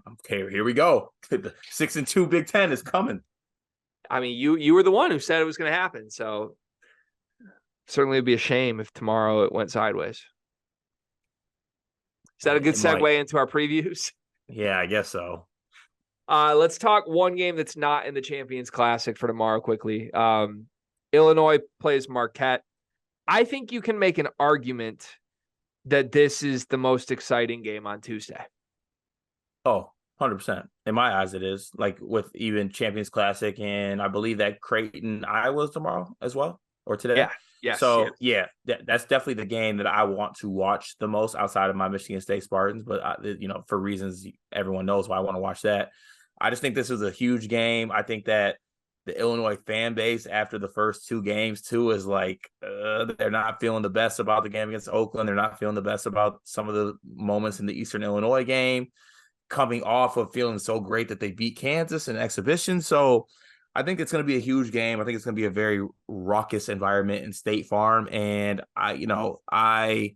here we go. The 6-2 Big Ten is coming. I mean, you were the one who said it was going to happen, so certainly it'd be a shame if tomorrow it went sideways. Is that a good segue into our previews? Yeah, I guess so. Let's talk one game that's not in the Champions Classic for tomorrow quickly. Illinois plays Marquette. I think you can make an argument that this is the most exciting game on Tuesday. Oh, 100%. In my eyes, it is. Like, with even Champions Classic, and I believe that Creighton, Iowa's tomorrow as well, or today. Yeah. Yes, so, yeah, that's definitely the game that I want to watch the most outside of my Michigan State Spartans. But, for reasons everyone knows why I want to watch that. I just think this is a huge game. I think that the Illinois fan base after the first 2 games too is like, they're not feeling the best about the game against Oakland. They're not feeling the best about some of the moments in the Eastern Illinois game, coming off of feeling so great that they beat Kansas in exhibition. So I think it's going to be a huge game. I think it's going to be a very raucous environment in State Farm. And I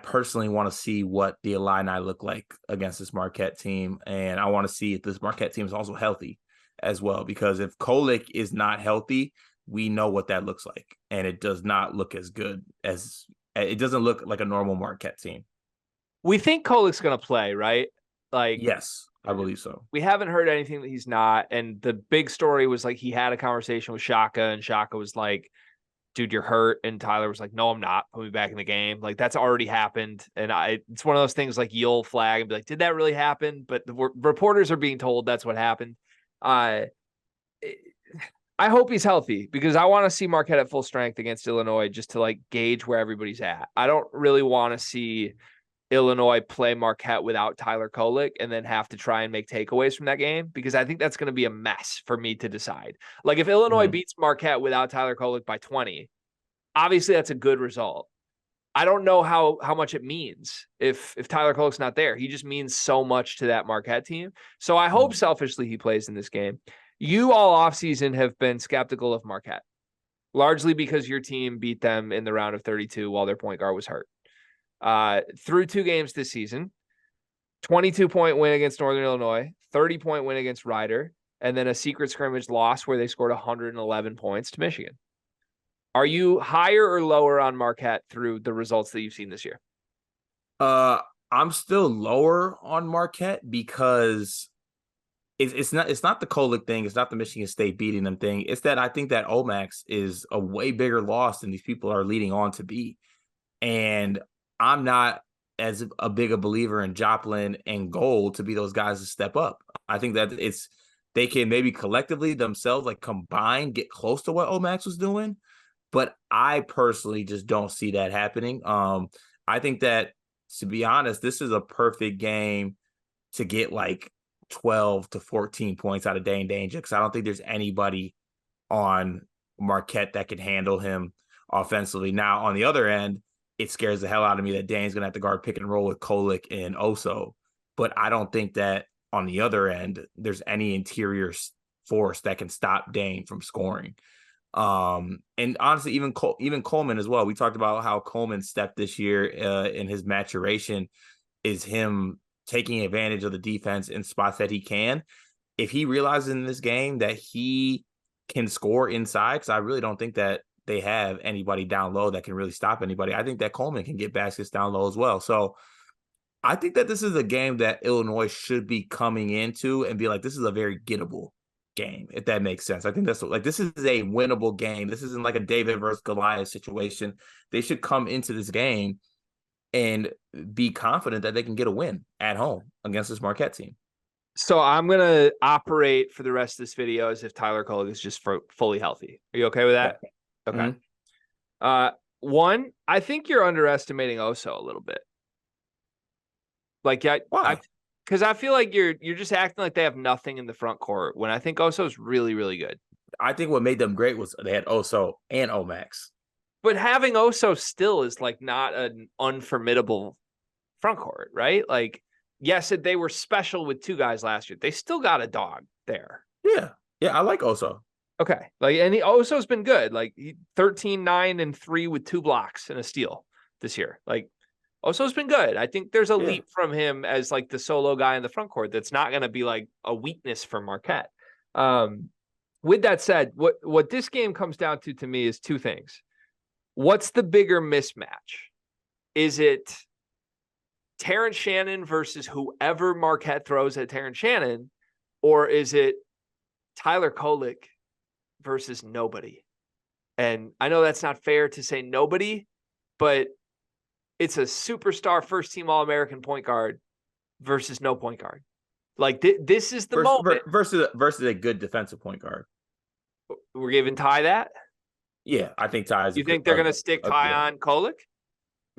personally want to see what the Illini look like against this Marquette team. And I want to see if this Marquette team is also healthy as well, because if Kolek is not healthy, we know what that looks like, and it does not look as good as it doesn't look like a normal Marquette team. We think Kolek's going to play, right? Like, yes, I believe so. We haven't heard anything that he's not. And the big story was like he had a conversation with Shaka, and Shaka was like, dude, you're hurt. And Tyler was like, no, I'm not. Put me back in the game. Like, that's already happened. And it's one of those things like you'll flag and be like, did that really happen? But the reporters are being told that's what happened. I hope he's healthy because I want to see Marquette at full strength against Illinois just to like gauge where everybody's at. I don't really want to see Illinois play Marquette without Tyler Kolek and then have to try and make takeaways from that game because I think that's going to be a mess for me to decide. Like if Illinois beats Marquette without Tyler Kolek by 20, obviously that's a good result. I don't know how much it means if Tyler Kolek's not there. He just means so much to that Marquette team. So I hope selfishly he plays in this game. You all offseason have been skeptical of Marquette, largely because your team beat them in the round of 32 while their point guard was hurt. Through 2 games this season, 22-point win against Northern Illinois, 30-point win against Rider, and then a secret scrimmage loss where they scored 111 points to Michigan. Are you higher or lower on Marquette through the results that you've seen this year? I'm still lower on Marquette because it's not the Kolek thing. It's not the Michigan State beating them thing. It's that I think that Omax is a way bigger loss than these people are leading on to be. And I'm not as a big a believer in Joplin and Gold to be those guys to step up. I think that they can maybe collectively themselves like combine, get close to what Omax was doing. But I personally just don't see that happening. I think that, to be honest, this is a perfect game to get like 12 to 14 points out of Dane Danger because I don't think there's anybody on Marquette that can handle him offensively. Now, on the other end, it scares the hell out of me that Dane's going to have to guard pick and roll with Kolek and Oso. But I don't think that on the other end, there's any interior force that can stop Dane from scoring. And honestly, even Coleman as well. We talked about how Coleman's step this year in his maturation is him taking advantage of the defense in spots that he can. If he realizes in this game that he can score inside, because I really don't think that they have anybody down low that can really stop anybody. I think that Coleman can get baskets down low as well. So I think that this is a game that Illinois should be coming into and be like, this is a very gettable game, if that makes sense. I think that's like, this is a winnable game. This isn't like a David versus Goliath situation. They should come into this game and be confident that they can get a win at home against this Marquette team. So I'm going to operate for the rest of this video as if Tyler Kolek is just fully healthy. Are you okay with that? Yeah. Okay. Mm-hmm. One, I think you're underestimating Oso a little bit. Like, why? Because I feel like you're just acting like they have nothing in the front court when I think Oso's really, really good. I think what made them great was they had Oso and Omax. But having Oso still is like not an unformidable front court, right? Like, yes, they were special with 2 guys last year. They still got a dog there. Yeah, I like Oso. Okay, like, and Oso's been good. Like 13, 9, and 3 with 2 blocks and a steal this year. Like Oso's been good. I think there's a leap from him as like the solo guy in the front court that's not going to be like a weakness for Marquette. With that said, what this game comes down to me is 2 things. What's the bigger mismatch? Is it Terrence Shannon versus whoever Marquette throws at Terrence Shannon, or is it Tyler Kolek versus nobody? And I know that's not fair to say nobody, but it's a superstar first-team All-American point guard versus no point guard. Like this is the moment versus a good defensive point guard. We're giving Ty that. Yeah, I think Ty is. You think they're going to stick Ty on Kolek?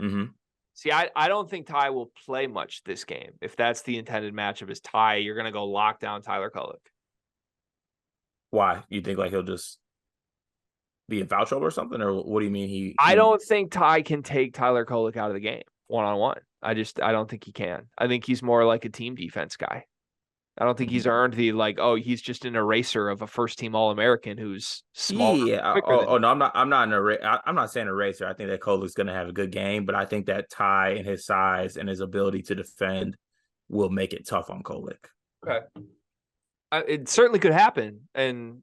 Mm-hmm. See, I don't think Ty will play much this game. If that's the intended matchup is Ty, you're going to go lock down Tyler Kolek. Why? You think like he'll just be in foul trouble or something? Or what do you mean I don't think Ty can take Tyler Kolek out of the game one-on-one. I don't think he can. I think he's more like a team defense guy. I don't think he's earned the he's just an eraser of a first-team All-American who's small. Yeah. No, I'm not saying eraser. I think that Kolek's going to have a good game, but I think that Ty and his size and his ability to defend will make it tough on Kolek. Okay. It certainly could happen, and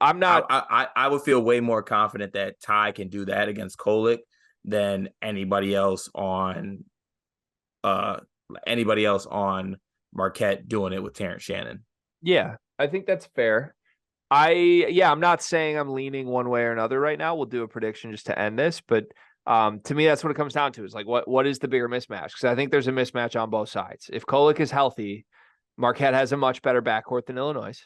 I'm not. I would feel way more confident that Ty can do that against Kolek than anybody else on Marquette doing it with Terrence Shannon. Yeah, I think that's fair. I'm not saying I'm leaning one way or another right now. We'll do a prediction just to end this, but to me, that's what it comes down to is like, what is the bigger mismatch? Because I think there's a mismatch on both sides. If Kolek is healthy, Marquette has a much better backcourt than Illinois,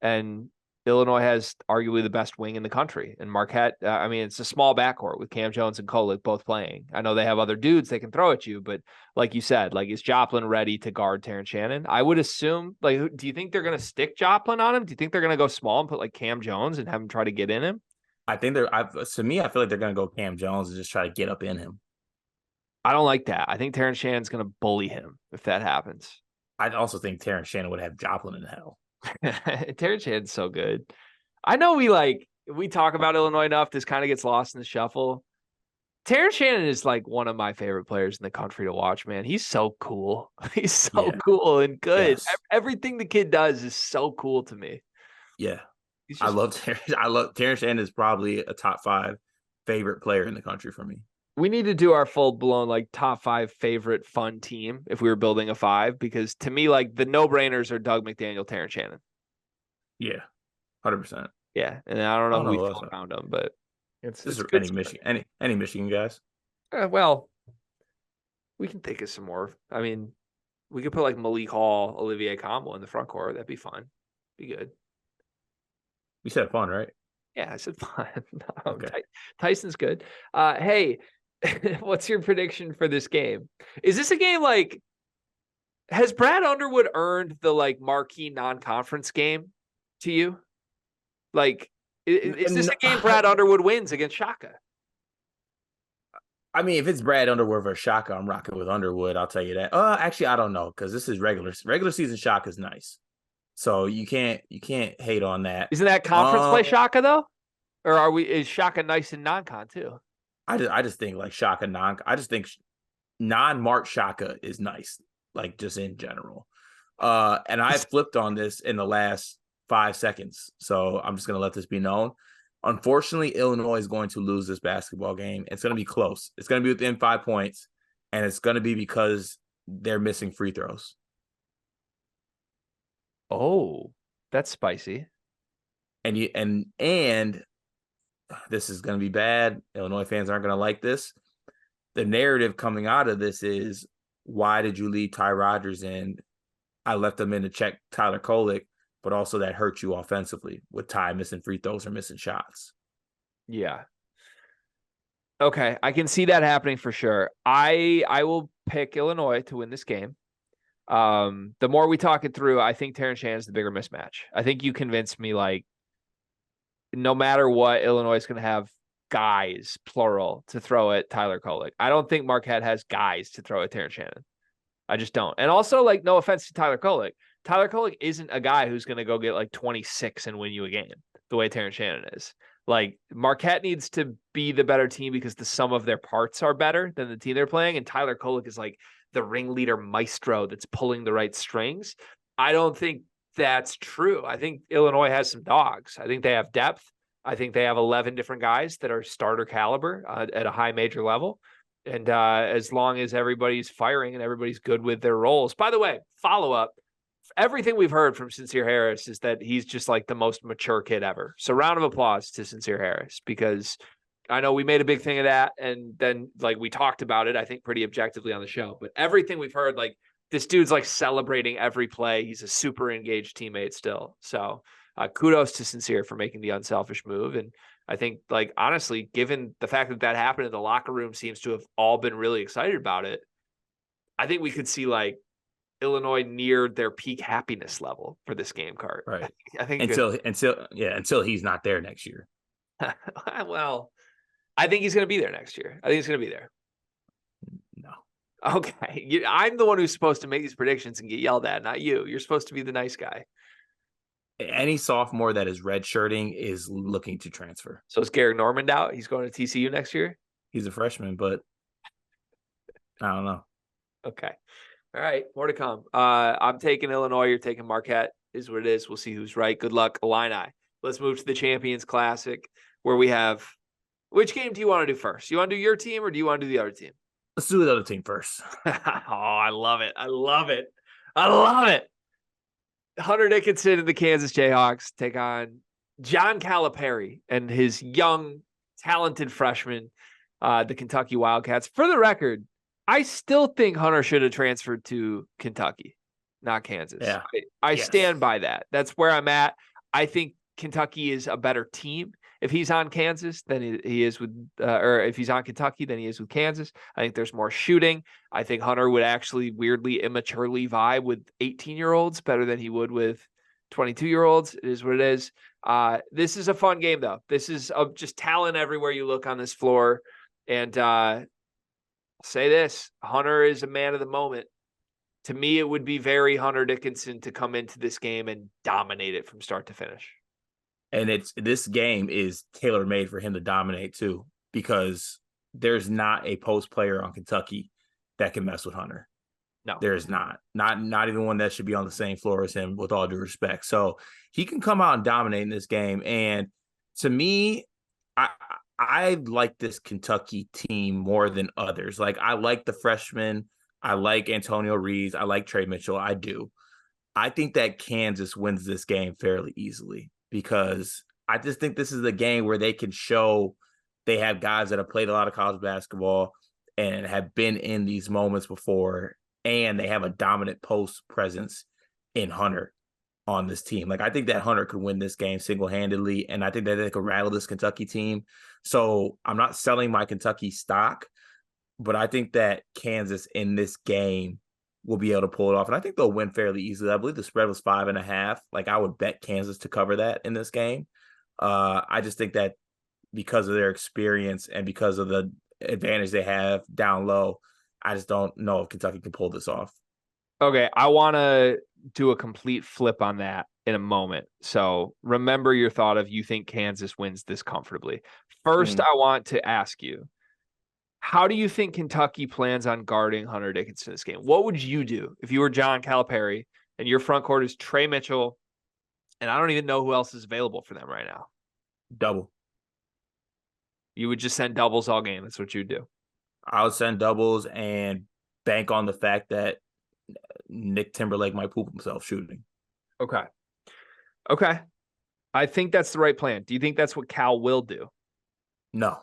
and Illinois has arguably the best wing in the country. And Marquette, it's a small backcourt with Cam Jones and Kolek both playing. I know they have other dudes they can throw at you, but like you said, like is Joplin ready to guard Terrence Shannon? I would assume. Like, do you think they're going to stick Joplin on him? Do you think they're going to go small and put like Cam Jones and have him try to get in him? I think to me, I feel like they're going to go Cam Jones and just try to get up in him. I don't like that. I think Terrence Shannon's going to bully him if that happens. I also think Terrence Shannon would have Joplin in hell. Terrence Shannon's so good. I know we talk about Illinois enough. This kind of gets lost in the shuffle. Terrence Shannon is like one of my favorite players in the country to watch, man. He's so cool. He's so cool and good. Yes. Everything the kid does is so cool to me. Yeah. I love Terrence Shannon is probably a top 5 favorite player in the country for me. We need to do our full-blown like top 5 favorite fun team if we were building a 5, because to me, like the no-brainers are Doug McDaniel, Terrence Shannon. Yeah, 100%. Yeah, and I don't know who we feel around them, but it's good. Any Michigan guys? Well, we can think of some more. I mean, we could put like Malik Hall, Olivier Combo in the front court. That'd be fun. Be good. You said fun, right? Yeah, I said fun. Okay. Tyson's good. Hey, what's your prediction for this game? Is this a game like, has Brad Underwood earned the like marquee non-conference game to you? Like, is this a game Brad Underwood wins against Shaka? I mean, if it's Brad Underwood versus Shaka, I'm rocking with Underwood. I'll tell you that. Actually, I don't know, because this is regular season. Shaka's nice, so you can't hate on that. Isn't that conference play Shaka though, or is Shaka nice in non-con too? I just think like Shaka I just think non-March Shaka is nice, like just in general. And I flipped on this in the last 5 seconds, so I'm just gonna let this be known. Unfortunately, Illinois is going to lose this basketball game. It's going to be close. It's going to be within 5 points, and it's going to be because they're missing free throws. Oh, that's spicy. And this is going to be bad. Illinois fans aren't going to like this. The narrative coming out of this is, why did you leave Ty Rodgers in? I left him in to check Tyler Kolek, but also that hurt you offensively with Ty missing free throws or missing shots. Yeah. Okay, I can see that happening for sure. I will pick Illinois to win this game. The more we talk it through, I think Terrence Shannon is the bigger mismatch. I think you convinced me, like, no matter what, Illinois is going to have guys, plural, to throw at Tyler Kolek. I don't think Marquette has guys to throw at Terrence Shannon. I just don't. And also, like, no offense to Tyler Kolek. Tyler Kolek isn't a guy who's going to go get like 26 and win you a game the way Terrence Shannon is. Like, Marquette needs to be the better team because the sum of their parts are better than the team they're playing. And Tyler Kolek is like the ringleader maestro that's pulling the right strings. I don't think that's true. I think Illinois has some dogs. I think they have depth. I think they have 11 different guys that are starter caliber at a high major level. And as long as everybody's firing and everybody's good with their roles. By the way, follow up. Everything we've heard from Sincere Harris is that he's just like the most mature kid ever. So round of applause to Sincere Harris, because I know we made a big thing of that. And then like we talked about it, I think pretty objectively on the show, but everything we've heard, like this dude's like celebrating every play. He's a super engaged teammate still. So kudos to Sincere for making the unselfish move. And I think, like, honestly, given the fact that that happened and the locker room seems to have all been really excited about it, I think we could see like Illinois near their peak happiness level for this game card. Right. I think until he's not there next year. Well, I think he's going to be there next year. I think he's going to be there. No. Okay. I'm the one who's supposed to make these predictions and get yelled at, not you. You're supposed to be the nice guy. Any sophomore that is redshirting is looking to transfer. So is Garrett Normand out? He's going to TCU next year? He's a freshman, but I don't know. Okay. All right. More to come. I'm taking Illinois. You're taking Marquette. Is what it is. We'll see who's right. Good luck, Illini. let's move to the Champions Classic, where we have. Which game do you want to do first? You want to do your team or do you want to do the other team? Let's do the other team first. Oh, I love it. I love it. I love it. Hunter Dickinson and the Kansas Jayhawks take on John Calipari and his young, talented freshman, the Kentucky Wildcats. For the record, I still think Hunter should have transferred to Kentucky, not Kansas. Yeah. I stand by that. That's where I'm at. I think Kentucky is a better team if he's on Kansas than he is with, or if he's on Kentucky than he is with Kansas. I think there's more shooting. I think Hunter would actually weirdly, immaturely vibe with 18-year-olds better than he would with 22-year-olds. It is what it is. This is a fun game, though. This is just talent everywhere you look on this floor. And I'll say this, Hunter is a man of the moment. To me, it would be very Hunter Dickinson to come into this game and dominate it from start to finish. And this game is tailor-made for him to dominate too, because there's not a post player on Kentucky that can mess with Hunter. No, there's not even one that should be on the same floor as him, with all due respect. So he can come out and dominate in this game. And to me, I like this Kentucky team more than others. Like, I like the freshmen. I like Antonio Reeves. I like Trey Mitchell. I do. I think that Kansas wins this game fairly easily, because I just think this is a game where they can show they have guys that have played a lot of college basketball and have been in these moments before, and they have a dominant post presence in Hunter on this team. Like, I think that Hunter could win this game single-handedly, and I think that they could rattle this Kentucky team. So I'm not selling my Kentucky stock, but I think that Kansas in this game will be able to pull it off. And I think they'll win fairly easily. I believe the spread was 5.5. Like, I would bet Kansas to cover that in this game. I just think that because of their experience and because of the advantage they have down low, I just don't know if Kentucky can pull this off. Okay, I want to do a complete flip on that in a moment. So remember your thought of you think Kansas wins this comfortably. First, I want to ask you, how do you think Kentucky plans on guarding Hunter Dickinson this game? What would you do if you were John Calipari and your front court is Trey Mitchell, and I don't even know who else is available for them right now? Double. You would just send doubles all game. That's what you would do. I would send doubles and bank on the fact that Nick Timberlake might poop himself shooting. Okay. I think that's the right plan. Do you think that's what Cal will do? No.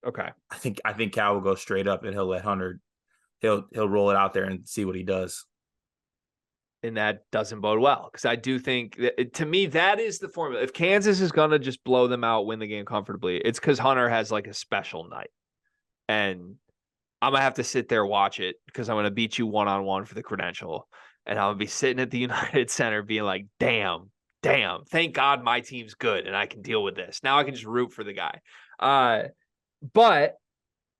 Okay. I think Cal will go straight up and he'll let Hunter, he'll roll it out there and see what he does. And that doesn't bode well, because I do think that, to me, that is the formula. If Kansas is going to just blow them out, win the game comfortably, it's because Hunter has like a special night. And I'm going to have to sit there, watch it, because I'm going to beat you one-on-one for the credential. And I'm going to be sitting at the United Center being like, damn, thank God my team's good and I can deal with this. Now I can just root for the guy. But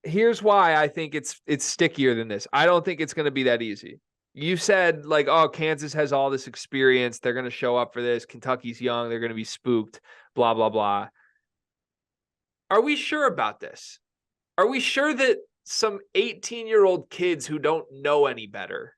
here's why I think it's stickier than this. I don't think it's going to be that easy. You said, like, oh, Kansas has all this experience. They're going to show up for this. Kentucky's young. They're going to be spooked, blah, blah, blah. Are we sure about this? Are we sure that some 18-year-old kids who don't know any better,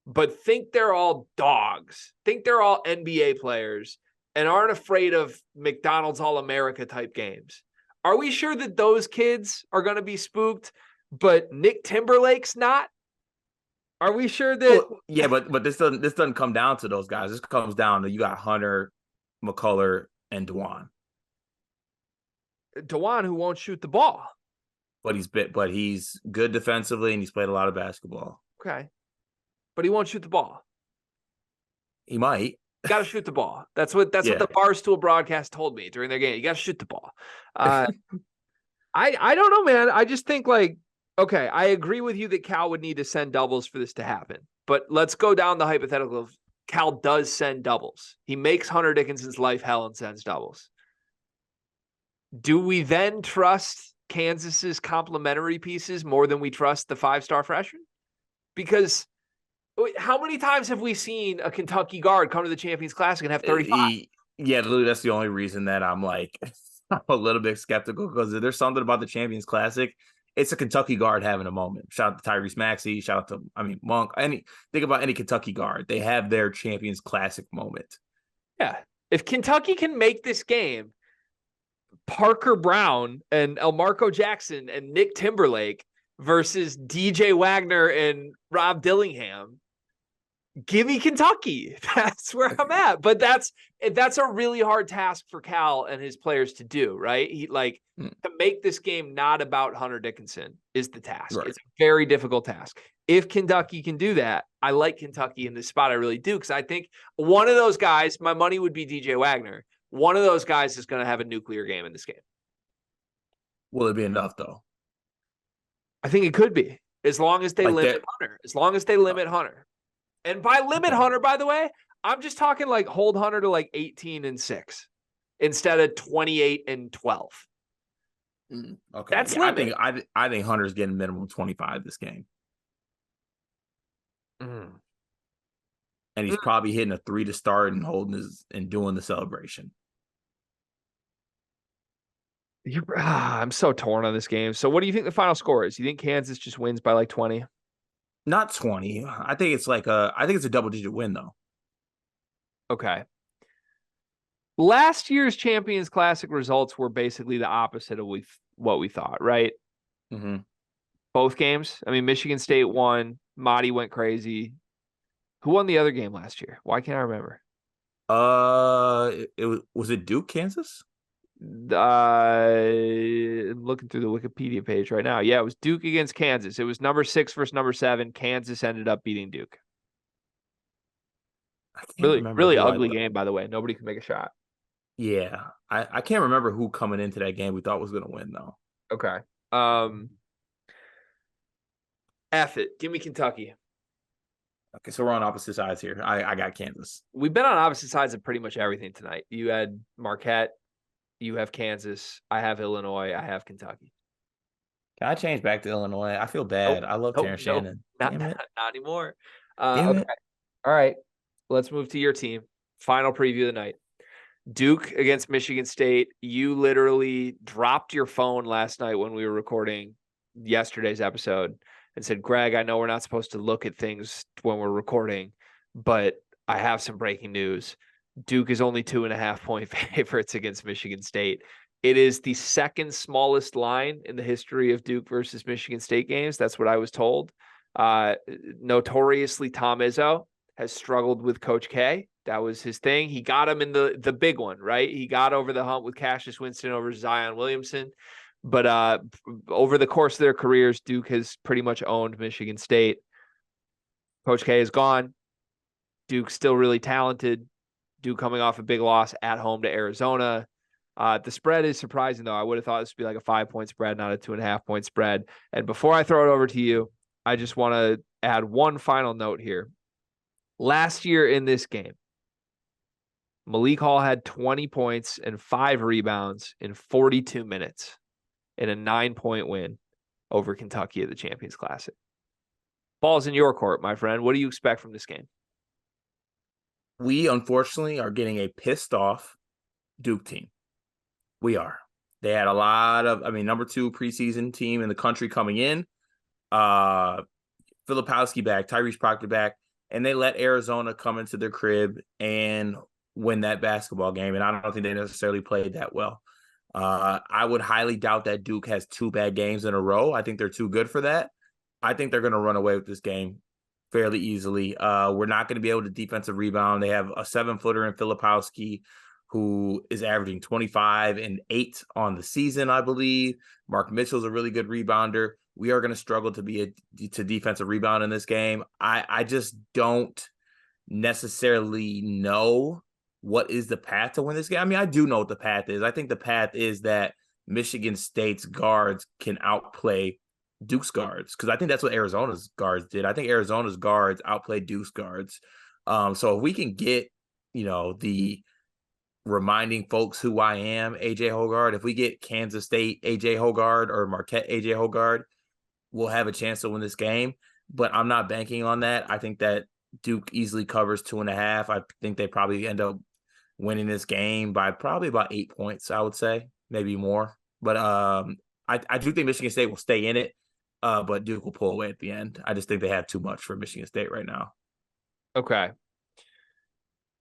but think they're all dogs, think they're all NBA players, and aren't afraid of McDonald's All-America type games, are we sure that those kids are going to be spooked, but Nick Timberlake's not? Are we sure that? Well, yeah, but this doesn't come down to those guys. This comes down to you got Hunter, McCullough, and DeJuan. DeJuan, who won't shoot the ball, but he's good defensively and he's played a lot of basketball. Okay, but he won't shoot the ball. He might. Got to shoot the ball. That's what the Barstool broadcast told me during their game. You got to shoot the ball. I don't know, man. I just think, like, okay, I agree with you that Cal would need to send doubles for this to happen. But let's go down the hypothetical of Cal does send doubles. He makes Hunter Dickinson's life hell and sends doubles. Do we then trust Kansas's complementary pieces more than we trust the 5-star freshman? Because how many times have we seen a Kentucky guard come to the Champions Classic and have 35? Yeah, literally, that's the only reason that I'm like I'm a little bit skeptical, because there's something about the Champions Classic. It's a Kentucky guard having a moment. Shout out to Tyrese Maxey. Shout out to, Monk. Think about any Kentucky guard. They have their Champions Classic moment. Yeah. If Kentucky can make this game, Parker Brown and Elmarco Jackson and Nick Timberlake versus DJ Wagner and Rob Dillingham, give me Kentucky. That's where I'm at. But that's a really hard task for Cal and his players to do, right? To make this game not about Hunter Dickinson is the task. Right. It's a very difficult task. If Kentucky can do that, I like Kentucky in this spot. I really do, because I think one of those guys, my money would be DJ Wagner. One of those guys is going to have a nuclear game in this game. Will it be enough, though? I think it could be, as long as they limit Hunter. As long as they limit Hunter. And by limit Hunter, by the way, I'm just talking like hold Hunter to like 18-6 instead of 28-12. Okay, that's limit. I think Hunter's getting minimum 25 this game, and he's probably hitting a 3 to start and doing the celebration. I'm so torn on this game. So, what do you think the final score is? You think Kansas just wins by like 20? Not 20. I think it's a double-digit win, though. Okay. Last year's Champions Classic results were basically the opposite of what we thought, right? Mm-hmm. Both games. I mean, Michigan State won. Mahdi went crazy. Who won the other game last year? Why can't I remember? Was it Duke, Kansas? I'm looking through the Wikipedia page right now. Yeah, it was Duke against Kansas. It was number 6 versus number 7. Kansas ended up beating Duke. Really ugly game, by the way. Nobody could make a shot. Yeah, I can't remember who coming into that game we thought was going to win, though. Okay. F it. Give me Kentucky. Okay, so we're on opposite sides here. I got Kansas. We've been on opposite sides of pretty much everything tonight. You had Marquette. You have Kansas. I have Illinois. I have Kentucky. Can I change back to Illinois? I feel bad. I love Terrace Shannon. Not anymore. Okay. All right. Let's move to your team. Final preview of the night. Duke against Michigan State. You literally dropped your phone last night when we were recording yesterday's episode and said, Greg, I know we're not supposed to look at things when we're recording, but I have some breaking news. Duke is only 2.5-point favorites against Michigan State. It is the second smallest line in the history of Duke versus Michigan State games. That's what I was told. Notoriously, Tom Izzo has struggled with Coach K. That was his thing. He got him in the big one, right? He got over the hump with Cassius Winston over Zion Williamson. But over the course of their careers, Duke has pretty much owned Michigan State. Coach K is gone. Duke's still really talented. Duke coming off a big loss at home to Arizona. The spread is surprising, though. I would have thought this would be like a 5-point spread, not a 2.5-point spread. And before I throw it over to you, I just want to add one final note here. Last year in this game, Malik Hall had 20 points and 5 rebounds in 42 minutes in a 9-point win over Kentucky at the Champions Classic. Ball's in your court, my friend. What do you expect from this game? We, unfortunately, are getting a pissed off Duke team. We are. They had a lot of, number 2 preseason team in the country coming in. Filipowski back, Tyrese Proctor back, and they let Arizona come into their crib and win that basketball game. And I don't think they necessarily played that well. I would highly doubt that Duke has 2 bad games in a row. I think they're too good for that. I think they're going to run away with this game fairly easily. We're not going to be able to defensive rebound. They have a 7-footer in Filipowski who is averaging 25 and 8 on the season, I believe. Mark Mitchell's a really good rebounder. We are going to struggle to defensive rebound in this game. I just don't necessarily know what is the path to win this game. I do know what the path is. I think the path is that Michigan State's guards can outplay Duke's guards, because I think that's what Arizona's guards did. I think Arizona's guards outplayed Duke's guards. So if we can get, the reminding folks who I am, AJ Hoggard, if we get Kansas State AJ Hoggard or Marquette AJ Hoggard, we'll have a chance to win this game. But I'm not banking on that. I think that Duke easily covers 2.5. I think they probably end up winning this game by probably about 8 points, I would say, maybe more. But I do think Michigan State will stay in it. But Duke will pull away at the end. I just think they have too much for Michigan State right now. Okay.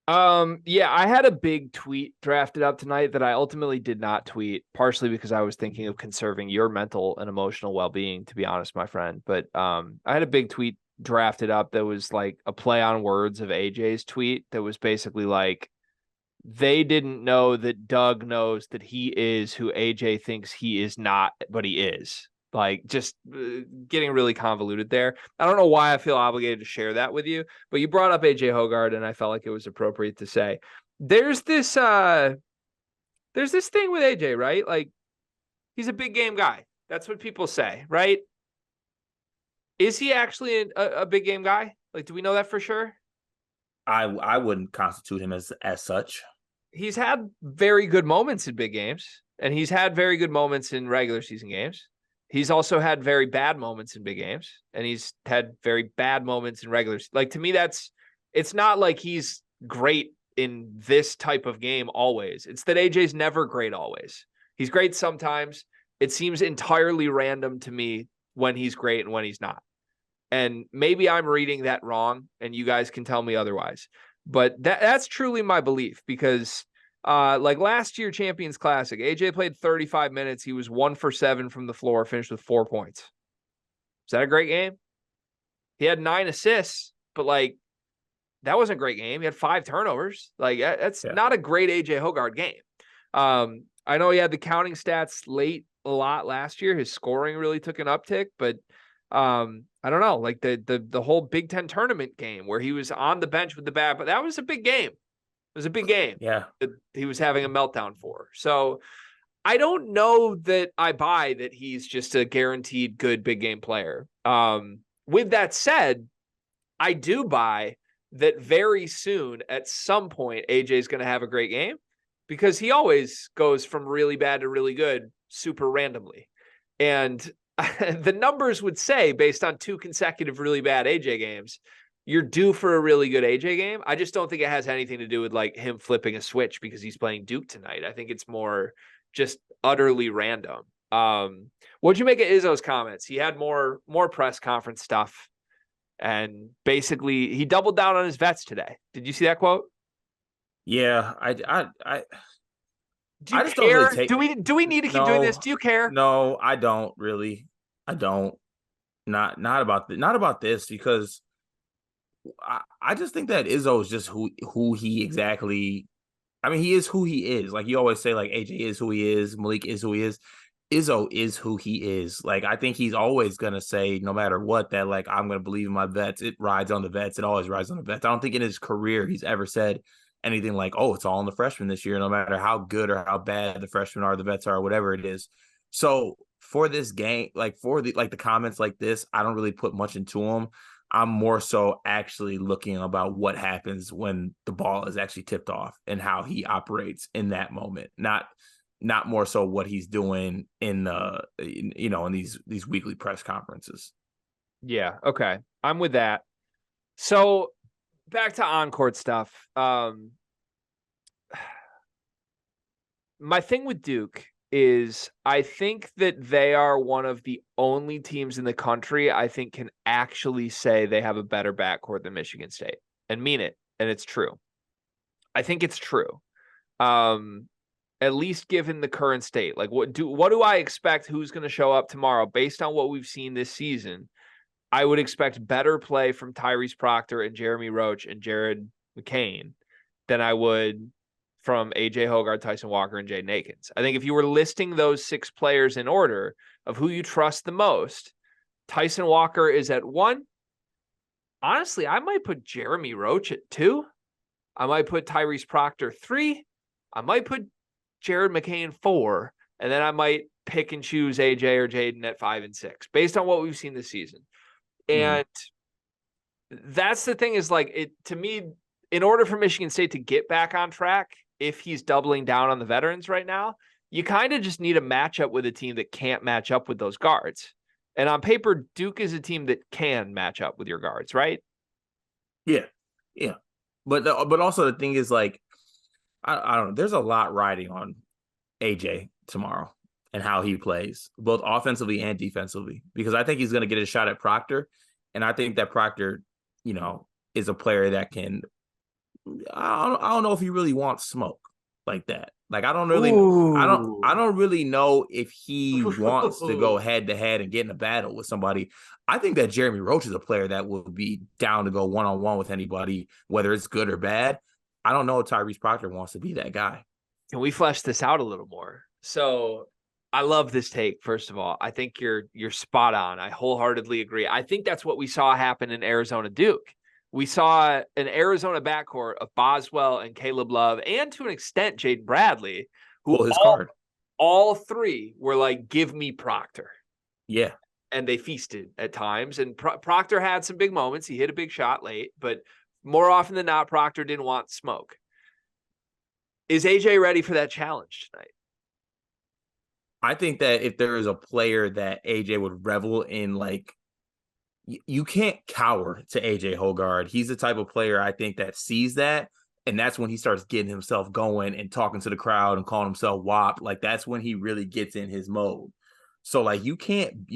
Yeah, I had a big tweet drafted up tonight that I ultimately did not tweet, partially because I was thinking of conserving your mental and emotional well-being, to be honest, my friend. But I had a big tweet drafted up that was like a play on words of AJ's tweet that was basically like, they didn't know that Doug knows that he is who AJ thinks he is not, but he is. Like, just getting really convoluted there. I don't know why I feel obligated to share that with you, but you brought up AJ Hoggard, and I felt like it was appropriate to say. There's this thing with AJ, right? Like, he's a big game guy. That's what people say, right? Is he actually a big game guy? Like, do we know that for sure? I wouldn't constitute him as such. He's had very good moments in big games, and he's had very good moments in regular season games. He's also had very bad moments in big games, and he's had very bad moments in regular. Like, to me, it's not like he's great in this type of game always. It's that AJ's never great always. He's great sometimes. It seems entirely random to me when he's great and when he's not. And maybe I'm reading that wrong, and you guys can tell me otherwise. But that's truly my belief, because like last year Champions Classic, AJ played 35 minutes. He was 1 for 7 from the floor, finished with 4 points. Is that a great game? He had 9 assists, but like, that wasn't a great game. He had 5 turnovers. Like, that's not a great AJ Hoggard game. I know he had the counting stats late a lot last year. His scoring really took an uptick, but I don't know, like the whole Big Ten tournament game where he was on the bench with the bat, but that was a big game. It was a big game. Yeah. That he was having a meltdown for. So I don't know that I buy that he's just a guaranteed good big game player. With that said, I do buy that very soon at some point AJ is going to have a great game, because he always goes from really bad to really good super randomly. And the numbers would say, based on 2 consecutive really bad AJ games, you're due for a really good AJ game. I just don't think it has anything to do with like him flipping a switch because he's playing Duke tonight. I think it's more just utterly random. What'd you make of Izzo's comments? He had more press conference stuff, and basically he doubled down on his vets today. Did you see that quote? Yeah, I Do you just care? don't really take. Do we need to keep doing this? Do you care? No, I don't really. I don't. Not about this, because I just think that Izzo is just who he exactly. I mean, he is who he is. Like, you always say, like, AJ is who he is, Malik is who he is. Izzo is who he is. Like, I think he's always gonna say, no matter what, that like, I'm gonna believe in my vets. It rides on the vets. It always rides on the vets. I don't think in his career he's ever said anything like, oh, it's all on the freshmen this year, no matter how good or how bad the freshmen are, the vets are, whatever it is. So for this game, like for the comments like this, I don't really put much into them. I'm more so actually looking about what happens when the ball is actually tipped off and how he operates in that moment, not more so what he's doing in in these weekly press conferences. Yeah, okay. I'm with that. So back to on-court stuff. My thing with Duke is I think that they are one of the only teams in the country I think can actually say they have a better backcourt than Michigan State, and mean it. And it's true. I think it's true. At least given the current state. Like, what do I expect who's going to show up tomorrow based on what we've seen this season? I would expect better play from Tyrese Proctor and Jeremy Roach and Jared McCain than I would from AJ Hoggard, Tyson Walker, and Jaden Akins. I think if you were listing those 6 players in order of who you trust the most, Tyson Walker is at 1. Honestly, I might put Jeremy Roach at 2. I might put Tyrese Proctor 3. I might put Jared McCain 4. And then I might pick and choose AJ or Jaden at 5 and 6 based on what we've seen this season. And that's the thing, is like, it to me, in order for Michigan State to get back on track, if he's doubling down on the veterans right now, you kind of just need a matchup with a team that can't match up with those guards. And on paper, Duke is a team that can match up with your guards, right? Yeah. But also the thing is, like, I don't know. There's a lot riding on AJ tomorrow and how he plays, both offensively and defensively, because I think he's going to get a shot at Proctor. And I think that Proctor, is a player that can I don't know if he really wants smoke like that. Like I Ooh. don't really know if he wants to go head to head and get in a battle with somebody. I think that Jeremy Roach is a player that will be down to go one on one with anybody, whether it's good or bad. I don't know if Tyrese Proctor wants to be that guy. Can we flesh this out a little more? So I love this take. First of all, I think you're spot on. I wholeheartedly agree. I think that's what we saw happen in Arizona Duke. We saw an Arizona backcourt of Boswell and Caleb Love, and to an extent, Jaden Bradley, who Pull his card. all three were like, give me Proctor. Yeah. And they feasted at times. And Proctor had some big moments. He hit a big shot late, but more often than not, Proctor didn't want smoke. Is AJ ready for that challenge tonight? I think that if there is a player that AJ would revel in, like, you can't cower to AJ Hoggard. He's the type of player I think that sees that, and that's when he starts getting himself going and talking to the crowd and calling himself WAP. Like, that's when he really gets in his mode. So, like, you can't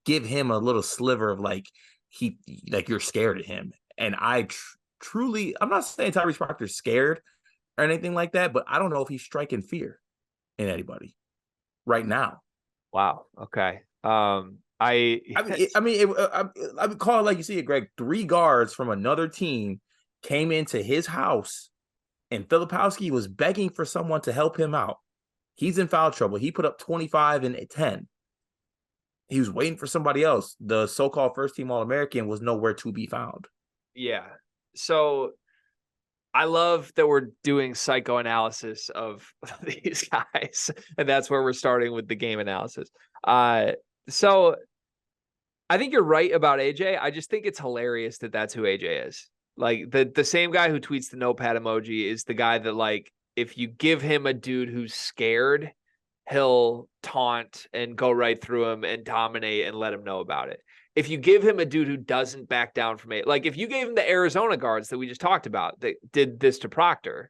give him a little sliver of like you're scared of him. And I truly, I'm not saying Tyrese Proctor's scared or anything like that, but I don't know if he's striking fear in anybody right now. Wow. Okay. I would call it like you see it, Greg. 3 guards from another team came into his house, and Filipowski was begging for someone to help him out. He's in foul trouble. He put up 25 and 10. He was waiting for somebody else. The so-called first-team All-American was nowhere to be found. Yeah. So I love that we're doing psychoanalysis of these guys, and that's where we're starting with the game analysis. So I think you're right about AJ. I just think it's hilarious that that's who AJ is. Like the same guy who tweets the notepad emoji is the guy that, like, if you give him a dude who's scared, he'll taunt and go right through him and dominate and let him know about it. If you give him a dude who doesn't back down from it, like if you gave him the Arizona guards that we just talked about that did this to Proctor,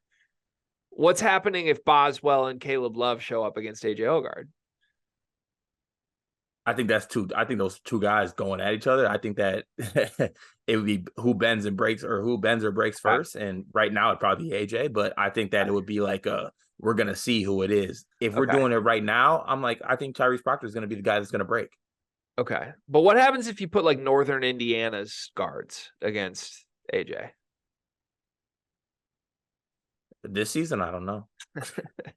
what's happening if Boswell and Caleb Love show up against AJ Hoggard? I think those 2 guys going at each other. I think that it would be who bends or breaks first. And right now it'd probably be AJ, but I think that it would be like we're gonna see who it is. If we're doing it right now, I think Tyrese Proctor is gonna be the guy that's gonna break. Okay. But what happens if you put like Northern Indiana's guards against AJ? This season, I don't know.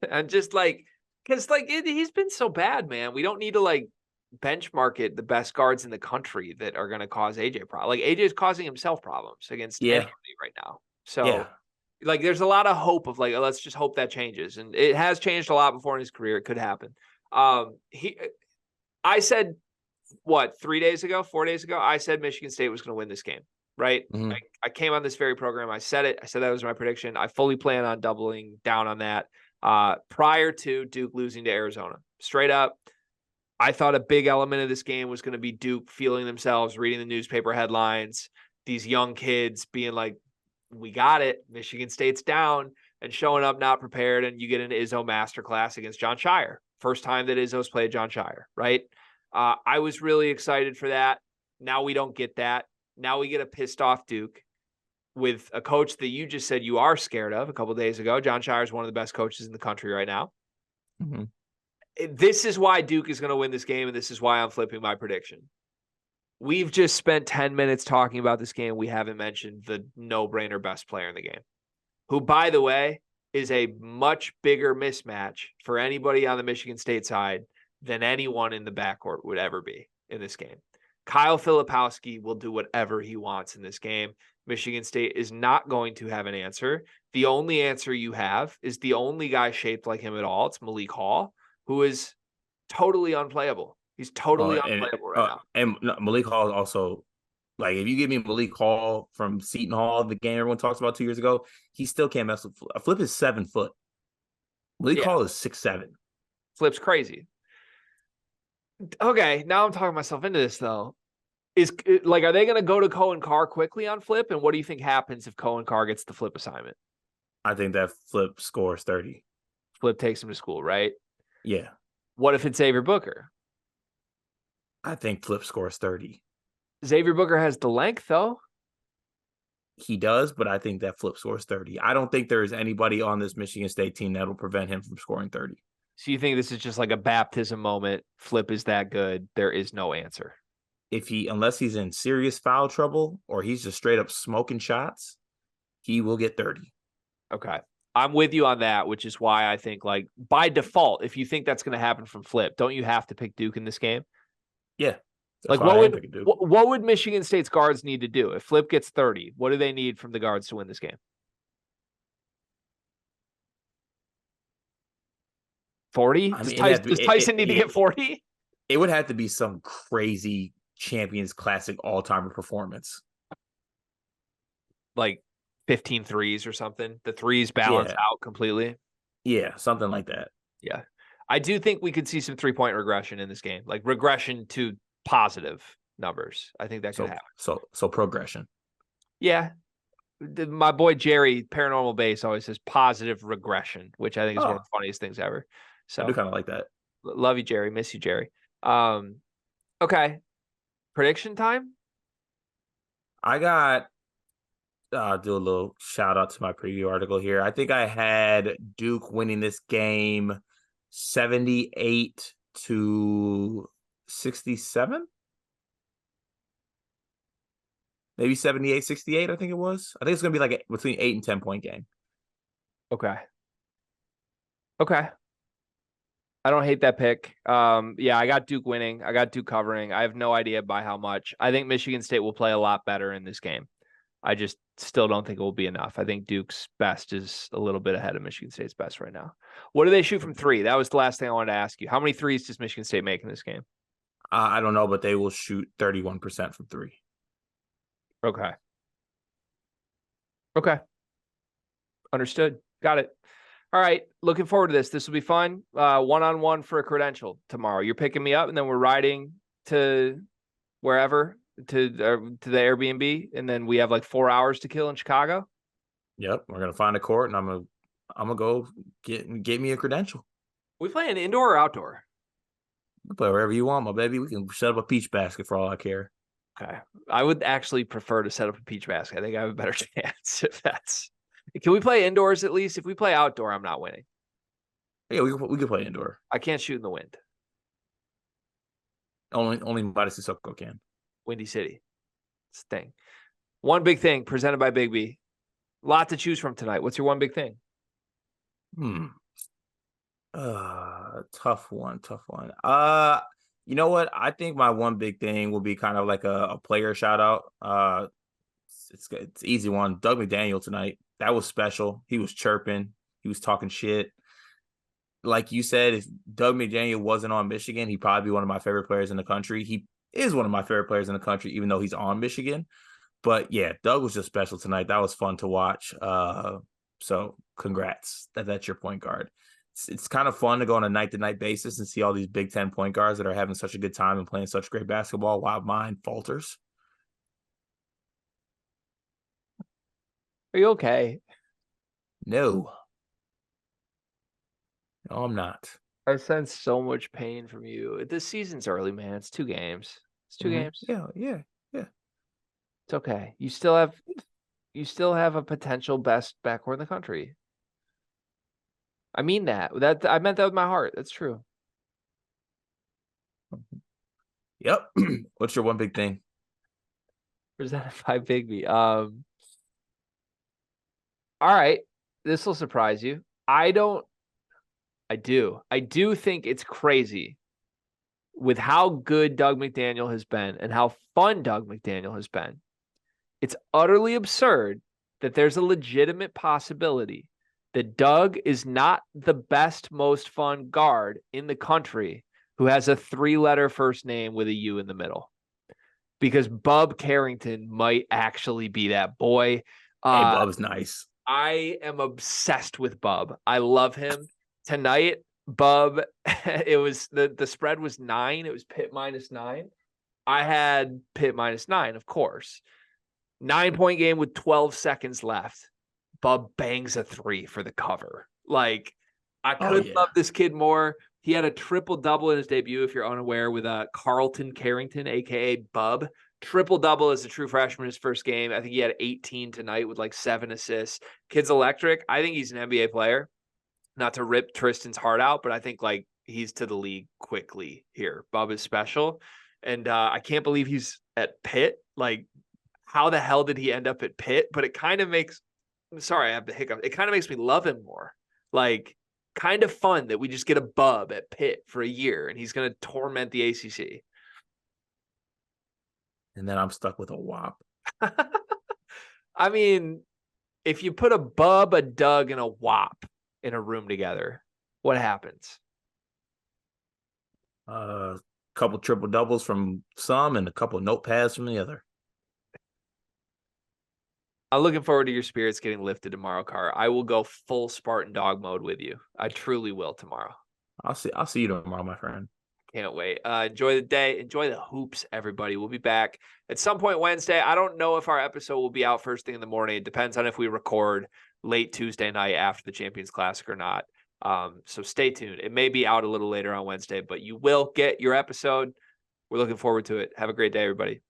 And just like, because like he's been so bad, man. We don't need to like benchmark it the best guards in the country that are going to cause AJ problems. Like AJ is causing himself problems against anybody right now. So like there's a lot of hope of like, let's just hope that changes. And it has changed a lot before in his career. It could happen. I said, what, 4 days ago, I said Michigan State was going to win this game, right? Mm-hmm. I came on this very program. I said it. I said that was my prediction. I fully plan on doubling down on that prior to Duke losing to Arizona. Straight up, I thought a big element of this game was going to be Duke feeling themselves, reading the newspaper headlines, these young kids being like, we got it. Michigan State's down, and showing up not prepared, and you get an Izzo masterclass against John Shire. First time that Izzo's played John Shire, right? I was really excited for that. Now we don't get that. Now we get a pissed off Duke with a coach that you just said you are scared of a couple of days ago. John Shire is one of the best coaches in the country right now. Mm-hmm. This is why Duke is going to win this game, and this is why I'm flipping my prediction. We've just spent 10 minutes talking about this game. We haven't mentioned the no-brainer best player in the game, who, by the way, is a much bigger mismatch for anybody on the Michigan State side than anyone in the backcourt would ever be in this game. Kyle Filipowski will do whatever he wants in this game. Michigan State is not going to have an answer. The only answer you have is the only guy shaped like him at all. It's Malik Hall, who is totally unplayable. He's totally unplayable right now. And Malik Hall is also, like, if you give me Malik Hall from Seton Hall, the game everyone talks about 2 years ago, he still can't mess with Flip. Flip is 7 foot. Malik Hall is 6'7". Flip's crazy. Okay, now I'm talking myself into this though. Are they going to go to Cohen Carr quickly on Flip? And what do you think happens if Cohen Carr gets the Flip assignment? I think that Flip scores 30. Flip takes him to school, right? Yeah. What if it's Xavier Booker? I think Flip scores 30. Xavier Booker has the length, though. he does, but I think that Flip scores 30. I don't think there is anybody on this Michigan State team that will prevent him from scoring 30. So you think this is just like a baptism moment? Flip is that good. There is no answer. Unless he's in serious foul trouble or he's just straight up smoking shots, he will get 30. Okay. I'm with you on that, which is why I think, like, by default, if you think that's going to happen from Flip, don't you have to pick Duke in this game? Yeah. Like, what would Michigan State's guards need to do? If Flip gets 30, what do they need from the guards to win this game? 40? I mean, Does Tyson need to get 40? It would have to be some crazy Champions Classic all-timer performance. Like 15 threes or something. The threes balance out completely. Yeah, something like that. Yeah. I do think we could see some 3-point regression in this game. Like regression to positive numbers. I think that could happen. So progression. Yeah. My boy Jerry, Paranormal Base, always says positive regression, which I think is one of the funniest things ever. So I do kind of like that. Love you, Jerry. Miss you, Jerry. Okay. Prediction time? I got do a little shout out to my preview article here. I think I had Duke winning this game 78 to 67. Maybe 78-68, I think it was. I think it's going to be like between 8 and 10 point game. Okay. I don't hate that pick. Yeah, I got Duke winning. I got Duke covering. I have no idea by how much. I think Michigan State will play a lot better in this game. I just still don't think it will be enough. I think Duke's best is a little bit ahead of Michigan State's best right now. What do they shoot from three? That was the last thing I wanted to ask you. How many threes does Michigan State make in this game? I don't know, but they will shoot 31% from three. Okay. Understood. Got it. All right. Looking forward to this. This will be fun. One-on-one for a credential tomorrow. You're picking me up, and then we're riding to wherever, to the Airbnb, and then we have like 4 hours to kill in Chicago. Yep. We're gonna find a court, and I'm gonna go get me a credential. We playing indoor or outdoor? You play wherever you want, my baby. We can set up a peach basket for all I care. Okay. I would actually prefer to set up a peach basket. I think I have a better chance if that's. Can we play indoors at least? If we play outdoor, I'm not winning. Yeah, we can play indoor. I can't shoot in the wind. Only Midas Sissoko can. Windy City. It's the thing. One big thing presented by Big B. Lot to choose from tonight. What's your one big thing? Tough one. You know what? I think my one big thing will be kind of like a player shout out. It's an easy one. Doug McDaniel tonight. That was special. He was chirping. He was talking shit. Like you said, if Doug McDaniel wasn't on Michigan, he'd probably be one of my favorite players in the country. He is one of my favorite players in the country, even though he's on Michigan. But yeah, Doug was just special tonight. That was fun to watch. So congrats. That's your point guard. It's kind of fun to go on a night-to-night basis and see all these Big Ten point guards that are having such a good time and playing such great basketball while mine falters. Are you okay? No, I'm not. I sense so much pain from you. This season's early, man. It's 2 games. It's 2 games. Yeah. It's okay. You still have a potential best backcourt in the country. I mean that. I meant that with my heart. That's true. Yep. What's your one big thing? Presented by Bigby. All right. This will surprise you. I do think it's crazy with how good Doug McDaniel has been and how fun Doug McDaniel has been. It's utterly absurd that there's a legitimate possibility that Doug is not the best, most fun guard in the country who has a 3-letter first name with a U in the middle. Because Bub Carrington might actually be that boy. Hey, Bub's nice. I am obsessed with Bub. I love him. Tonight, Bub, it was the spread was 9. It was Pitt -9. I had Pitt -9, of course. 9-point game with 12 seconds left. Bub bangs a 3 for the cover. Like, I couldn't love this kid more. He had a triple-double in his debut, if you're unaware, with Carlton Carrington, a.k.a. Bub. triple-double as a true freshman his first game. I think he had 18 tonight with like 7 assists. Kid's electric. I think he's an NBA player. Not to rip Tristan's heart out, but I think like he's to the league quickly here. Bub is special. And I can't believe he's at Pitt. Like, how the hell did he end up at Pitt? But it kind of makes, I'm sorry, I have the hiccup. It kind of makes me love him more. Like, kind of fun that we just get a bub at Pitt for a year and he's going to torment the ACC. And then I'm stuck with a WAP. I mean, if you put a Bub, a Doug, and a WAP in a room together, what happens? A couple triple doubles from some and a couple notepads from the other. I'm looking forward to your spirits getting lifted tomorrow, Carr. I will go full Spartan dog mode with you. I truly will tomorrow. I'll see you tomorrow, my friend. Can't wait. Enjoy the day. Enjoy the hoops, everybody. We'll be back at some point Wednesday. I don't know if our episode will be out first thing in the morning. It depends on if we record late Tuesday night after the Champions Classic or not. So stay tuned. It may be out a little later on Wednesday, but you will get your episode. We're looking forward to it. Have a great day, everybody.